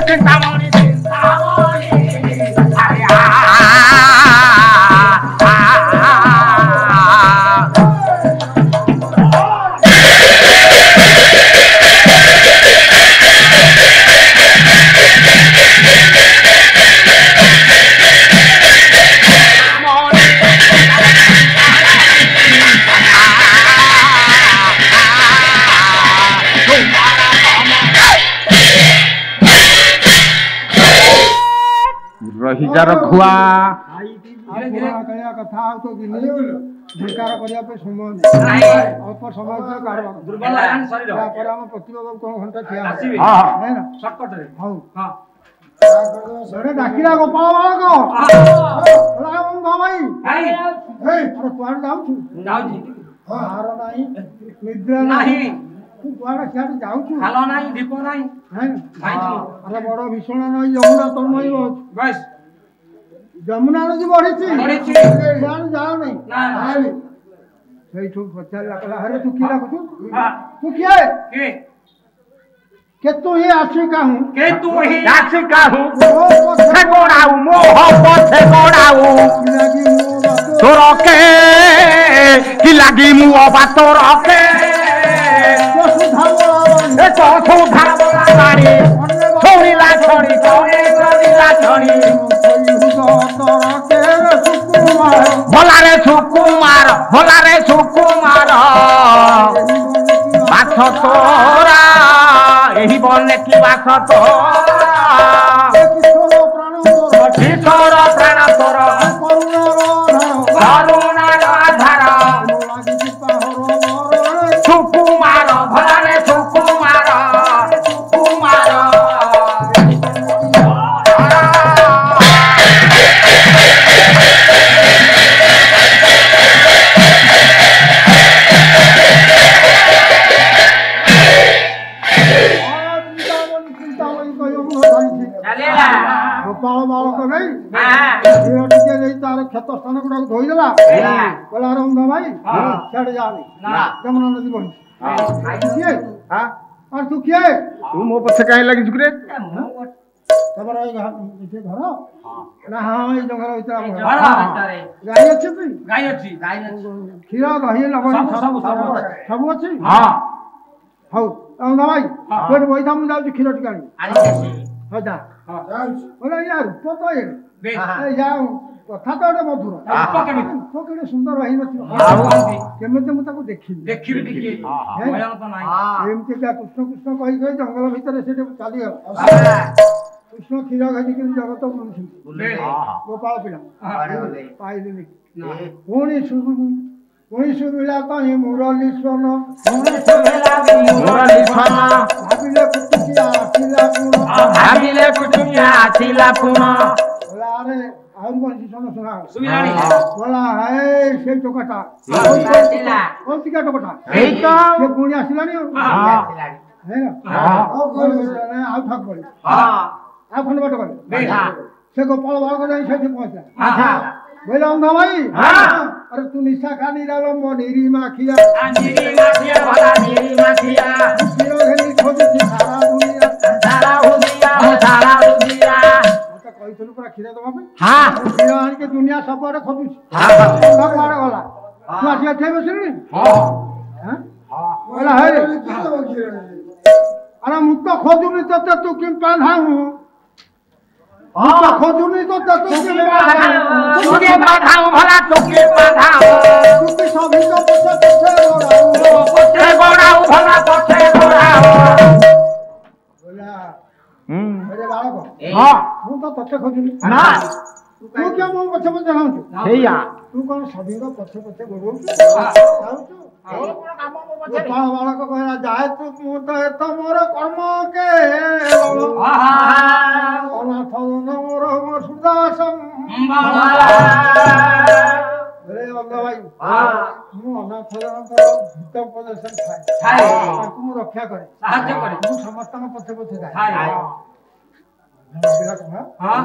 Speaker 4: চিন্তামণি ରହିଯାର ଖୁଆ
Speaker 6: କହିବା କଥା ଆଉ ତ ଧିକାର କରିବା ପାଇଁ ସମୟ ନାହିଁ ଅଳ୍ପ ସମୟ ତାପରେ ଆମ ପ୍ରତିଭା କଣ ଘଣ୍ଟା ଠିଆ ହଉ ଡାକିଲା ଗୋପାଳ ବାଳକ ଭାଇ କୁଆଡେ ଯାଉଛୁ ହାର ନାହିଁ ନିଦ୍ରା ନାହିଁ ତୁ କୁଆଡେ ସିଆଡେ ଯାଉଛୁ ଆରେ ବଡ ଭୀଷଣ ନଈ ଯମୁନା ତନ୍ମୟୀ ଅଛି ଯମୁନା ନଦୀ ବଢିଛି ଯାଉ ନାହିଁ ସେଇଠୁ ପଚାରିଲା କହିଲା ଆରେ ତୁ କିଏ ଡାକୁଛୁ ତୁ କିଏ के तू ही आसी कहूं
Speaker 4: पछे गोड़ाऊ मोह पछे गोड़ाऊ तोर के कि लागी मुह बातोर के तो सुधा बाड़ी छोड़ीला छोड़ी कौने गदिला छोड़ी भोलारे सुकुमार बाछ तोरा यही बोलने की बात तो किशोर प्राण तोर करुणार आधार सुकुमार भलारे सुकुमार
Speaker 6: गोपाल बालक नहीं ଟିକେ ନେଇ ତାର କ୍ଷତ ସ୍ଥାନ ଗୁଡାକୁ ଧୋଇଦେଲା କହିଲା ଆରେ ଅନ୍ଧ ଭାଇ ସିଆଡେ ଯାଆନି ଯମୁନା ନଦୀ ବଢିଛି କିଏ ଆରେ ତୁ କିଏ
Speaker 5: ତୁ ମୋ ପଛେ କାହିଁ ଲାଗିଛୁ ରେ
Speaker 6: ତମର ଏଇ ଘର ନା ହଁ ଏଇ ଜଙ୍ଗଲ ଭିତରେ ଆମ ଘର ଗାଈ ଅଛି ତୁ କ୍ଷୀର ଦହି ଲବଣ ସବୁ ଅଛି ହଉ ଅନ୍ଧ ଭାଇ କୋଉଠି ବଇଥା ମୁଁ ଯାଉଛି କ୍ଷୀର ଟିକେ ଆଣିବି ହଉ ଯା बोला यार रूप तो ଯାଉ କଥା ତ ଗୋଟେ ମଧୁର ରୂପ କେଡ଼େ ସୁନ୍ଦର ହେଇନଥିବ କେମିତି ମୁଁ ତାକୁ ଦେଖିବି ଏମିତିକା କୃଷ୍ଣ କୃଷ୍ଣ କହି କହି ଜଙ୍ଗଲ ଭିତରେ ସେଠି ଚାଲିଗଲା କୃଷ୍ଣ କ୍ଷୀର ଘେରିକିରି ଜଗତ ବୁଲୁଛନ୍ତି ଗୋପାଳ ପିଲା ପାଇଲିନି ପୁଣି ଶୁଭିଲା କହିଁ ମୁରଲି ସ୍ୱନ
Speaker 4: ଭାବିଲେ କୁଟୁକିଆ ଆସିଲା ପୁଣ
Speaker 6: ଆରେ ଆଉ କଣ ଶୁଣା ବୋଲା ହେ ସେଇ ଟୋକାଟା କୌଣସିକା ଟୋକାଟା ସେ ପୁଣି ଆସିଲାନି ଆଉ ଠକ ଗଳି ଆଉ ଖଣ୍ଡ ବାଟ ଗଲେ ସେ ଗୋପାଳ ବାଳକ ଯାଇ ସେଠି ପହଞ୍ଚିଲା बोला अंधा भाई अरे तू निशा खानी डालो मो नीरी माखिया
Speaker 4: भला नीरी माखिया
Speaker 6: हीरो हेली खोज थी सारा दुनिया तो कहि थलु पूरा खीरा दबा पे हां हीरो आन के दुनिया सब आड़े खोजु हां सब आड़े गला तू आसी अठे बसली हां बोला हे अरे मु तो खोजुनी तो तू किम पाधाऊ खोजुनी तो
Speaker 4: तुके बाधाऊ भला तुके बाधाऊ
Speaker 6: तुके सभी तो पछे
Speaker 4: गोड़ाऊ भला पछे गोड़ाऊ
Speaker 6: बोला अरे बाळक हां मु तो पछे खोजुनी ना तू क्या मु पछे पछे जाऊछु
Speaker 4: हेया
Speaker 6: तू कोन सभी को पछे पछे गोड़ाऊ जाऊछु और कोन काम मु पछे बाळक कहला जाय तू मु तो एत मोर कर्म के अनाथ मोर सुदासम अरे अंधा भाई मु अनाथ हित प्रदर्शन खाए ताकू मु रक्षा करे
Speaker 2: ସାହାଯ୍ୟ କରେ
Speaker 6: ମୁଁ ସମସ୍ତଙ୍କ ପଛେ ପଛେ ଯାଏ
Speaker 2: ଥାଏ
Speaker 6: ଭାବିଲା କଣ
Speaker 2: ହଁ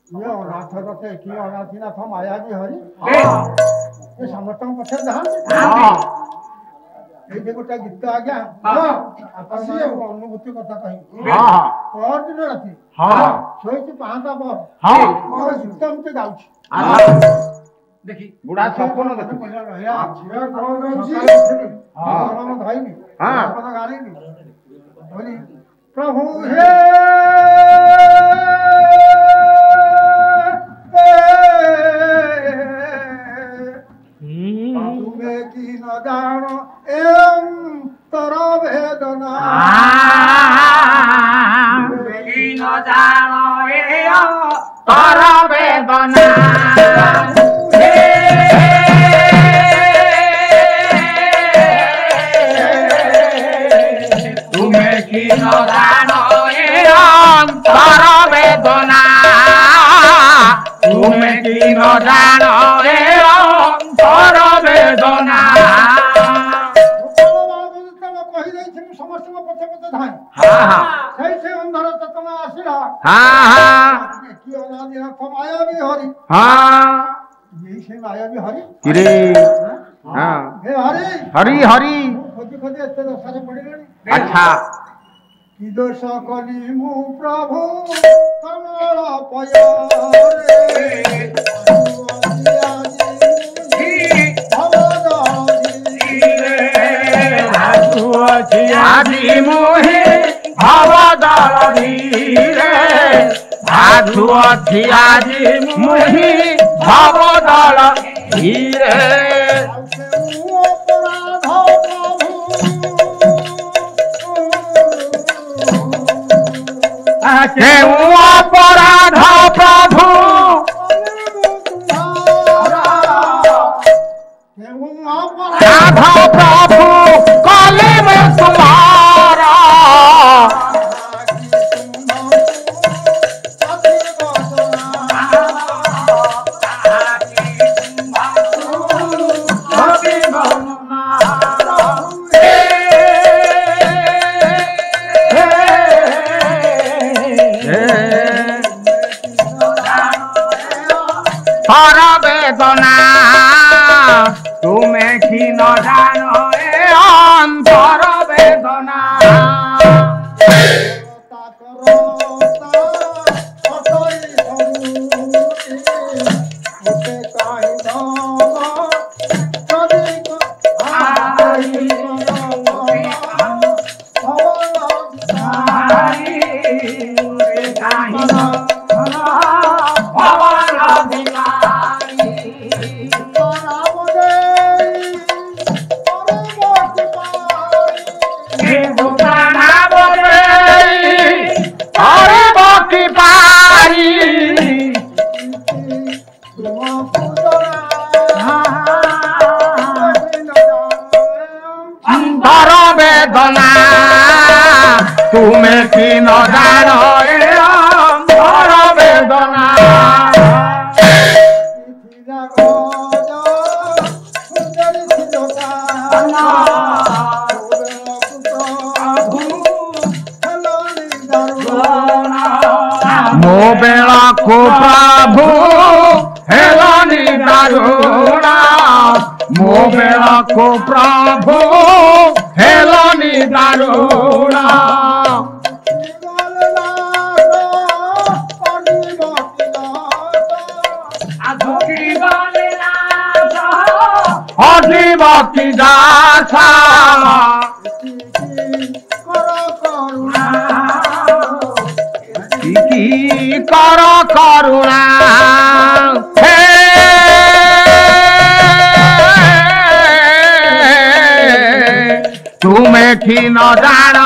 Speaker 6: ଇଏ ଅନାଥ ରଥେ କି ଅନାଥୀନାଥ ମାୟାବୀ ହରି
Speaker 2: ବେଶ
Speaker 6: ଏ ସମସ୍ତଙ୍କ ପଛରେ ଯାଆନ୍ତି ଏଇଠି ଗୋଟେ ଗୀତ ଆଜ୍ଞା ଆପଣମାନଙ୍କୁ ଅନୁଭୂତି କଥା କହିବି ପରଦିନ ରାତି ଶୋଇଛି ପାହାନ୍ତା ପରେ ମୋର ଗୀତ ଏମିତି ଗାଉଛି
Speaker 2: ଦେଖି
Speaker 5: ବୁଢା ସପନ ଦେଖୁ
Speaker 6: प्रभु हे तुम्हें की न जानो एवं तोरा वेदना
Speaker 2: की न जानो तोर वेदना तुम्हें की न जानो तोर वेदना तुम्हें की न जानो तोर वेदना
Speaker 6: समस्त पथे पथे धाए से अंधार चेतना आसिला कि अनादि माया भी हरि यही से माया भी हरि
Speaker 5: किरे
Speaker 6: हे हरि
Speaker 5: हरि हरि
Speaker 6: खोजी खोजी एते दशारे पड़िलेनी
Speaker 5: अच्छा
Speaker 6: कि दोष कली मु प्रभु कमल पय
Speaker 4: आदि मोहे भवदल धीरे साधु अछि आदि मोहि भवदल धीरे अपराध प्रभु राधा प्रभु कले में तुम्हारा हर वेदना तुम्हें की न जानो अंतर वेदना वेदना तुम्हें की न जानो अंतर वेदना मो बेला को प्रभु हेलानी दारुणा मो बेला को प्रभु हेलानी दारुणा हठी भक्ति दासा की कर करुणा हे तुम्हें की न जानो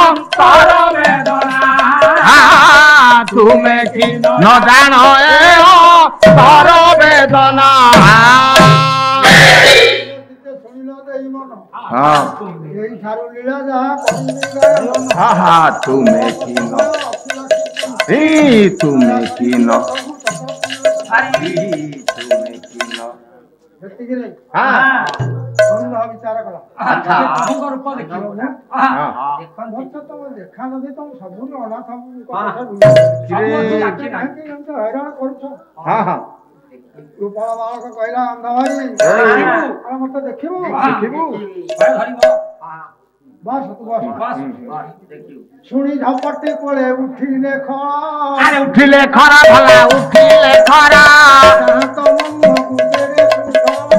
Speaker 4: अंतर वेदना तुम्हें की न जानो अंतर वेदना तुम्हें की न तुम्हें की न तुम्हें की न
Speaker 6: ବିଚାର କଲା
Speaker 3: ଆଚ୍ଛା।
Speaker 2: ପ୍ରଭୁଙ୍କ ରୂପ ଦେଖିବ
Speaker 6: ବର୍ଷ ତମ ଦେଖା ଯଦି ତମ ସବୁ ଅନାଥ ହଇରାଣ କରୁଛ
Speaker 5: ହଁ ହଁ
Speaker 6: ଗୋପାଳ ବାଳକ କହିଲା ଅନ୍ଧ ଭାଇ ମତେ ଦେଖିବୁ
Speaker 5: ଦେଖିବୁ
Speaker 6: ବସ ତୁ ବସ ଶୁଣି ଝପଟି କୋଳେ ଉଠିଲେ ଖଳା
Speaker 4: ଆରେ ଉଠିଲେ ଖରା ଭଲା ଉଠିଲେ ଖରା
Speaker 6: ତ ମନକୁ ତେରେ ସୁଧଳ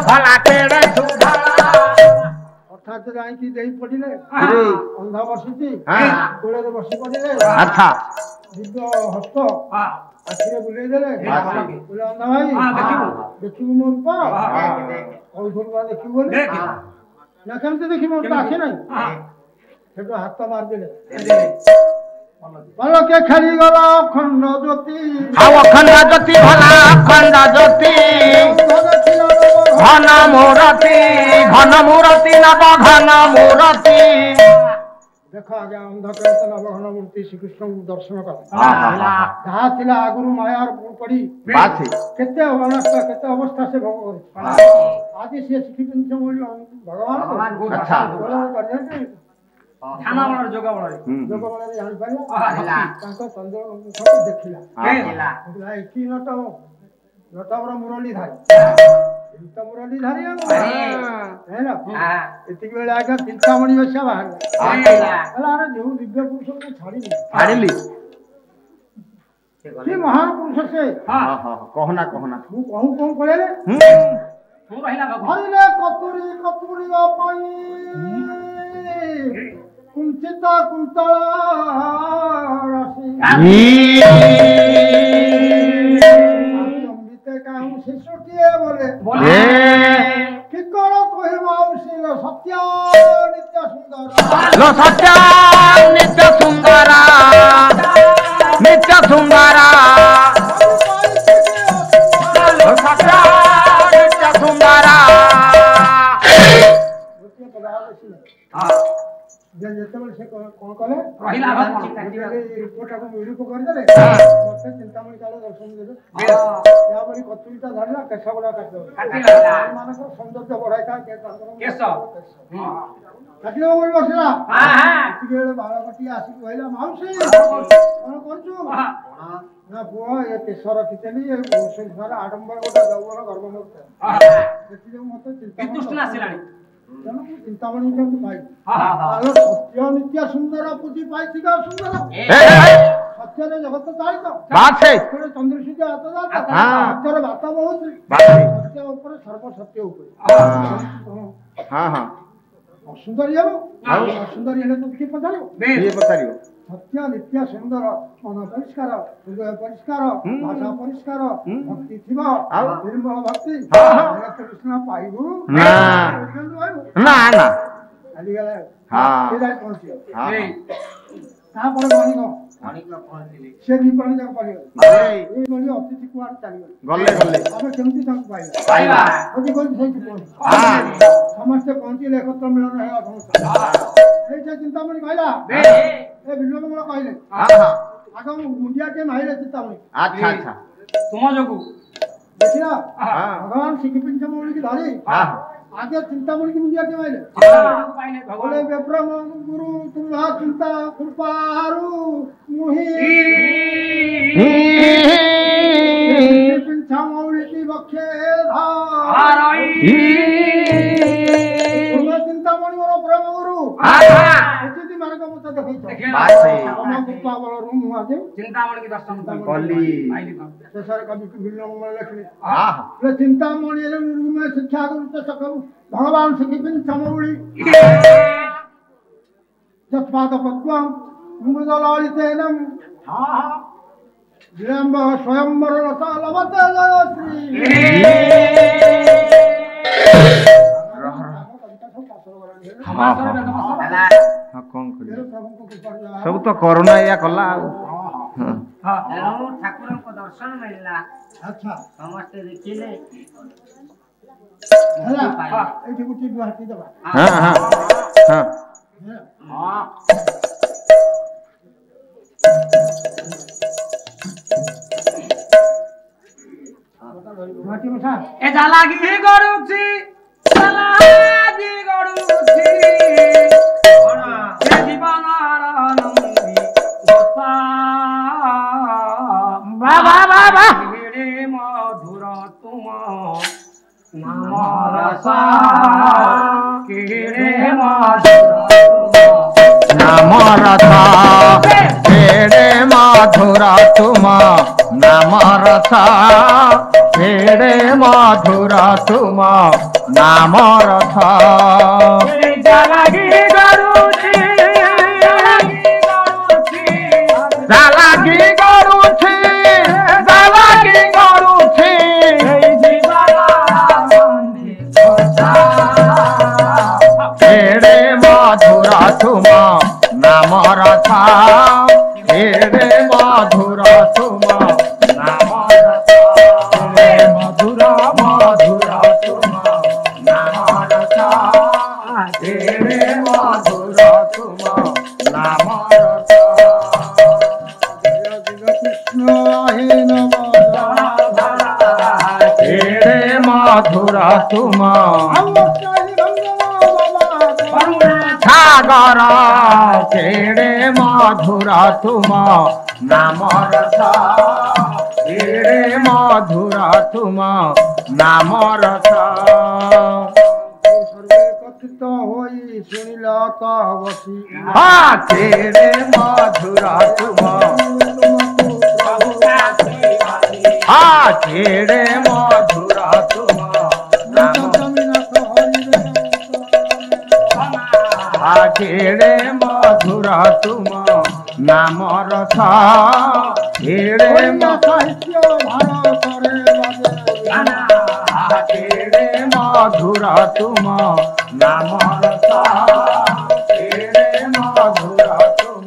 Speaker 4: ଭଲା କେଡେ ସୁଧଳା
Speaker 6: ହଠାତ୍ ଯାଇକି ଦେଇ ପଡ଼ିଲେ ଅନ୍ଧ ବସିଛି
Speaker 5: ହଁ।
Speaker 6: କୋଳରେ ବସି ପଡ଼ିଲେ
Speaker 5: ଆଚ୍ଛା
Speaker 6: ଦିବ୍ୟ ହସ୍ତ ଆଖିରେ ବୁଲେଇ ଦେଲେ କହିଲେ ଅନ୍ଧ ଭାଇ ଦେଖିବୁ ମୋ ରୂପ କହୁଥିଲୁ ବା ଦେଖିବୁ ବୋଲି ନା କେମିତି ଦେଖିବୁ ତ ଆଖି ନାହିଁ ସେଠୁ ହାତ ମାରିଦେଲେ ପଲକେ ଖେଳିଗଲା ଅଖଣ୍ଡ ଜ୍ୟୋତି
Speaker 4: ଆଉ ଅଖଣ୍ଡ ଜ୍ୟୋତି ଭଲା ଅଖଣ୍ଡ ଜ୍ୟୋତି ଘନ ମୂରତି ନବ ଘନ ମୂରତି
Speaker 6: ଦେଖ ଆଜ୍ଞା ଅନ୍ଧକାନ୍ତ ନବଘନ ମୂର୍ତ୍ତି ଶ୍ରୀକୃଷ୍ଣଙ୍କୁ ଦର୍ଶନ କଲା ଯାହା ଥିଲା ଆଗରୁ ମାୟାର ପଡ଼ି
Speaker 5: ବାଛି
Speaker 6: କେତେ ଅବସ୍ଥା କେତେ ଅବସ୍ଥା ସେ ଭୋଗ କରୁଛି ଆଜି ସେ ଶିଖିଛନ୍ତି ଭଗବାନ
Speaker 5: ଆଚ୍ଛା।
Speaker 2: ଧ୍ୟାନ ବଳରେ ଯୋଗ ବଳରେ
Speaker 6: ଯୋଗ ବଳରେ ଜାଣିପାରିଲା ତାଙ୍କ ଚନ୍ଦ୍ର ଦେଖିଲା ଏଠି ନଟବର ମୁରଲୀଧାରୀ ମୁରଲୀଧାରୀ ଏତିକି ବେଳେ ଆଜ୍ଞା ଚିନ୍ତାମଣି ବେଶା ବାହାରିଲା ଆରେ ଯୋଉ ଦିବ୍ୟ ପୁରୁଷକୁ ଛାଡ଼ିଲି ସେ ମହାନ ପୁରୁଷ ସେ
Speaker 5: କହନା କହନା
Speaker 6: ମୁଁ କଣ କହିଲେ ଧରିଲେ କତୁରୀ କତୁରିବା ପାଇଁ କୁଞ୍ଚିତ କୁନ୍ତଳ ରାଶି ଚମ୍ବିତେ କାହୁଁ ଶିଶୁଟିଏ ବୋଲେ କି କଣ କହିବା ସତ୍ୟ ନିତ୍ୟ ସୁନ୍ଦର
Speaker 4: लो सत्य नित्य सुंदरा नित्य सुंदरा लो सत्य नित्य सुंदरा
Speaker 6: ଯେତେବେଳେ ସେ କଣ କଲେ
Speaker 2: ରହିଲା
Speaker 6: ରିପୋର୍ଟଟାକୁ ବିରୂପ କରିଦେଲେ ମତେ ଚିନ୍ତାମଣି କାଳେ ଦର୍ଶନ ଦେବେ ତାପରେ କଚୁରିଟା ଧରିଲା କେଶ ଗୁଡା କାଟିଦେବ ମାନଙ୍କର ସୌନ୍ଦର୍ଯ୍ୟ ବଢାଇଥାଏ କାଟିବ ବୋଲି ବସିଲା ଟିକେ ବେଳେ ବାଳକଟି ଆସିକି କହିଲା ମାଉସୀ କଣ କରୁଛୁ ନା ପୁଅ ଏ କେଶ ରଖିଥିଲି ଏ ସଂସାର ଆଡମ୍ବର ଗୋଟେ ଯୌବନ ଗର୍ବ ନଥାଏ ସେଥିଯୋଗୁଁ ମତେ
Speaker 2: ଆସିଲାଣି
Speaker 6: ତେଣୁ ମୁଁ ଚିନ୍ତାମଣି କେମିତି ପାଇବି ସତ୍ୟ ନିତ୍ୟ ସୁନ୍ଦର ପୂଜି ପାଇଥିବା ସୁନ୍ଦର ସତ୍ୟରେ ଜଗତ ଚାଳିତ ଚନ୍ଦ୍ରସୂର୍ଯ୍ୟ ହାତ ସତ୍ୟର ବାତ ବହୁଛି ସତ୍ୟ ଉପରେ ସର୍ବସତ୍ୟ ଉପରେ ଅସୁନ୍ଦରୀ ହେବ ଅସୁନ୍ଦରୀ ହେଲେ ତ କିଏ ପଚାରିବ ସତ୍ୟ ନିତ୍ୟ ସୁନ୍ଦର ମନ ପରିଷ୍କାର ହୃଦୟ ପରିଷ୍କାର ଭାଷା ପରିଷ୍କାର ଭକ୍ତି ଥିବ ନିର୍ମଳ ଭକ୍ତି କୃଷ୍ଣ ପାଇବୁ ଚାଲିଗଲା ପହଞ୍ଚିବ ତାପରେ ସେ ବିପଣି ଯାକ ପଡ଼ିଗଲେ ଏଇଭଳି ଅତିଥି କୁଆଡେ ଚାଲିଗଲେ ଆମେ କେମିତି ତାଙ୍କୁ ପାଇବା ସେଇଠି ସମସ୍ତେ ପହଞ୍ଚିଲେ ଏକତ୍ର ମିଳନ ହେବା ସେଇଟା ଚିନ୍ତାମଣି କହିଲା ଏ ବିଲ୍ୱମଙ୍ଗଳ କହିଲେ ଆଗ ମୁଣ୍ଡିଆଟେ ମାଇଲେ ଚିନ୍ତାମଣି
Speaker 2: ତୁମ ଯୋଗୁ
Speaker 6: ଦେଖିଲା ଭଗବାନ ଶ୍ରୀକୃଷ୍ଣ ମୌଳିକି ଧରି आगे चिंतामणि की मुझे आगे माइले बोले विप्रम गुरु तुम्हा चिंता कृपारु मुहि पिंछा मौली की बखे धाराई तुम्हा चिंतामणि मोर प्रेम गुरु एति मार्ग मत देखै बासे हम कृपा बल रूम आगे
Speaker 2: चिंतामणि की दर्शन
Speaker 6: कली शेषर कवि विल्लम लिखले ले चिंतामणि रूम में शिक्षा गुरु तो सकल भगवान श्रीकृष्ण मौली जत्पाद पद्मं मुदलालितेनं विलम्ब स्वयंवर लता लवते जयश्री
Speaker 5: सब तो कोरोना या कला
Speaker 1: ठाकुर को दर्शन मिलला
Speaker 6: अच्छा
Speaker 1: समस्त देखिले
Speaker 6: ହେଲା ଏଠି ଗୋଟେ ଦୁଆଟି ଦେବା
Speaker 2: ଏ ଯା ଲାଗି କରୁଛି ରସା କେଡ଼େ ମଧୁର
Speaker 4: नाम रसा केड़े मधुरा तुम नाम रसा केड़े मधुरा तुम नाम रसा
Speaker 2: ଜାଲାଗି କରୁଛି
Speaker 4: जालागी गरुछि जालागी गरुछि केड़े मधुरा तुम नाम रसा केड़े मधुरा तुम नाम रसा मधुरा मधुरा तुम नाम रसा केड़े मधुरा तुम नाम रसा
Speaker 6: कृष्ण हे नम
Speaker 4: केड़े मधुरा तुम सागर केड़े मधुरा तुम नाम रसा केड़े मधुरा तुम नाम रसा
Speaker 6: सर्वे कथित होई सुनिला ता बसी
Speaker 4: हाँ केड़े मधुरा तुम हाँ केड़े मधुरा तुम नाम केड़े मधुरा तुम नाम रसा केड़े
Speaker 6: साहित्य भारत
Speaker 4: केड़े मधुरा तुम नाम रसा केड़े मधुरा तुम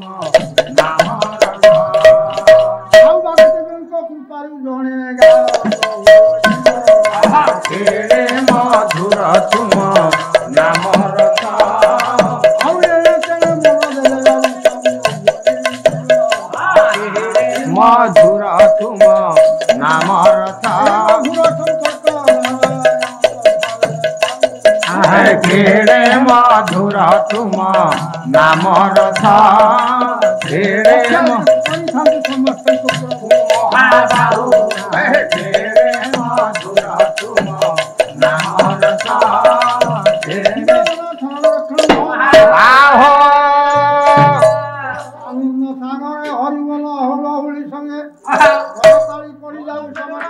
Speaker 4: नाम रसा
Speaker 6: कृपारू जने
Speaker 4: केड़े मधुरा तुम नाम रसा मधुरा तुम नाम रसा केड़े मधुरा तुम नाम रसा केड़े केड़े मधुरा तुम नाम रसा आहो
Speaker 6: সাগরে হরিবল হল হুলি সঙ্গে করতালি পড়ি যাও সমাজ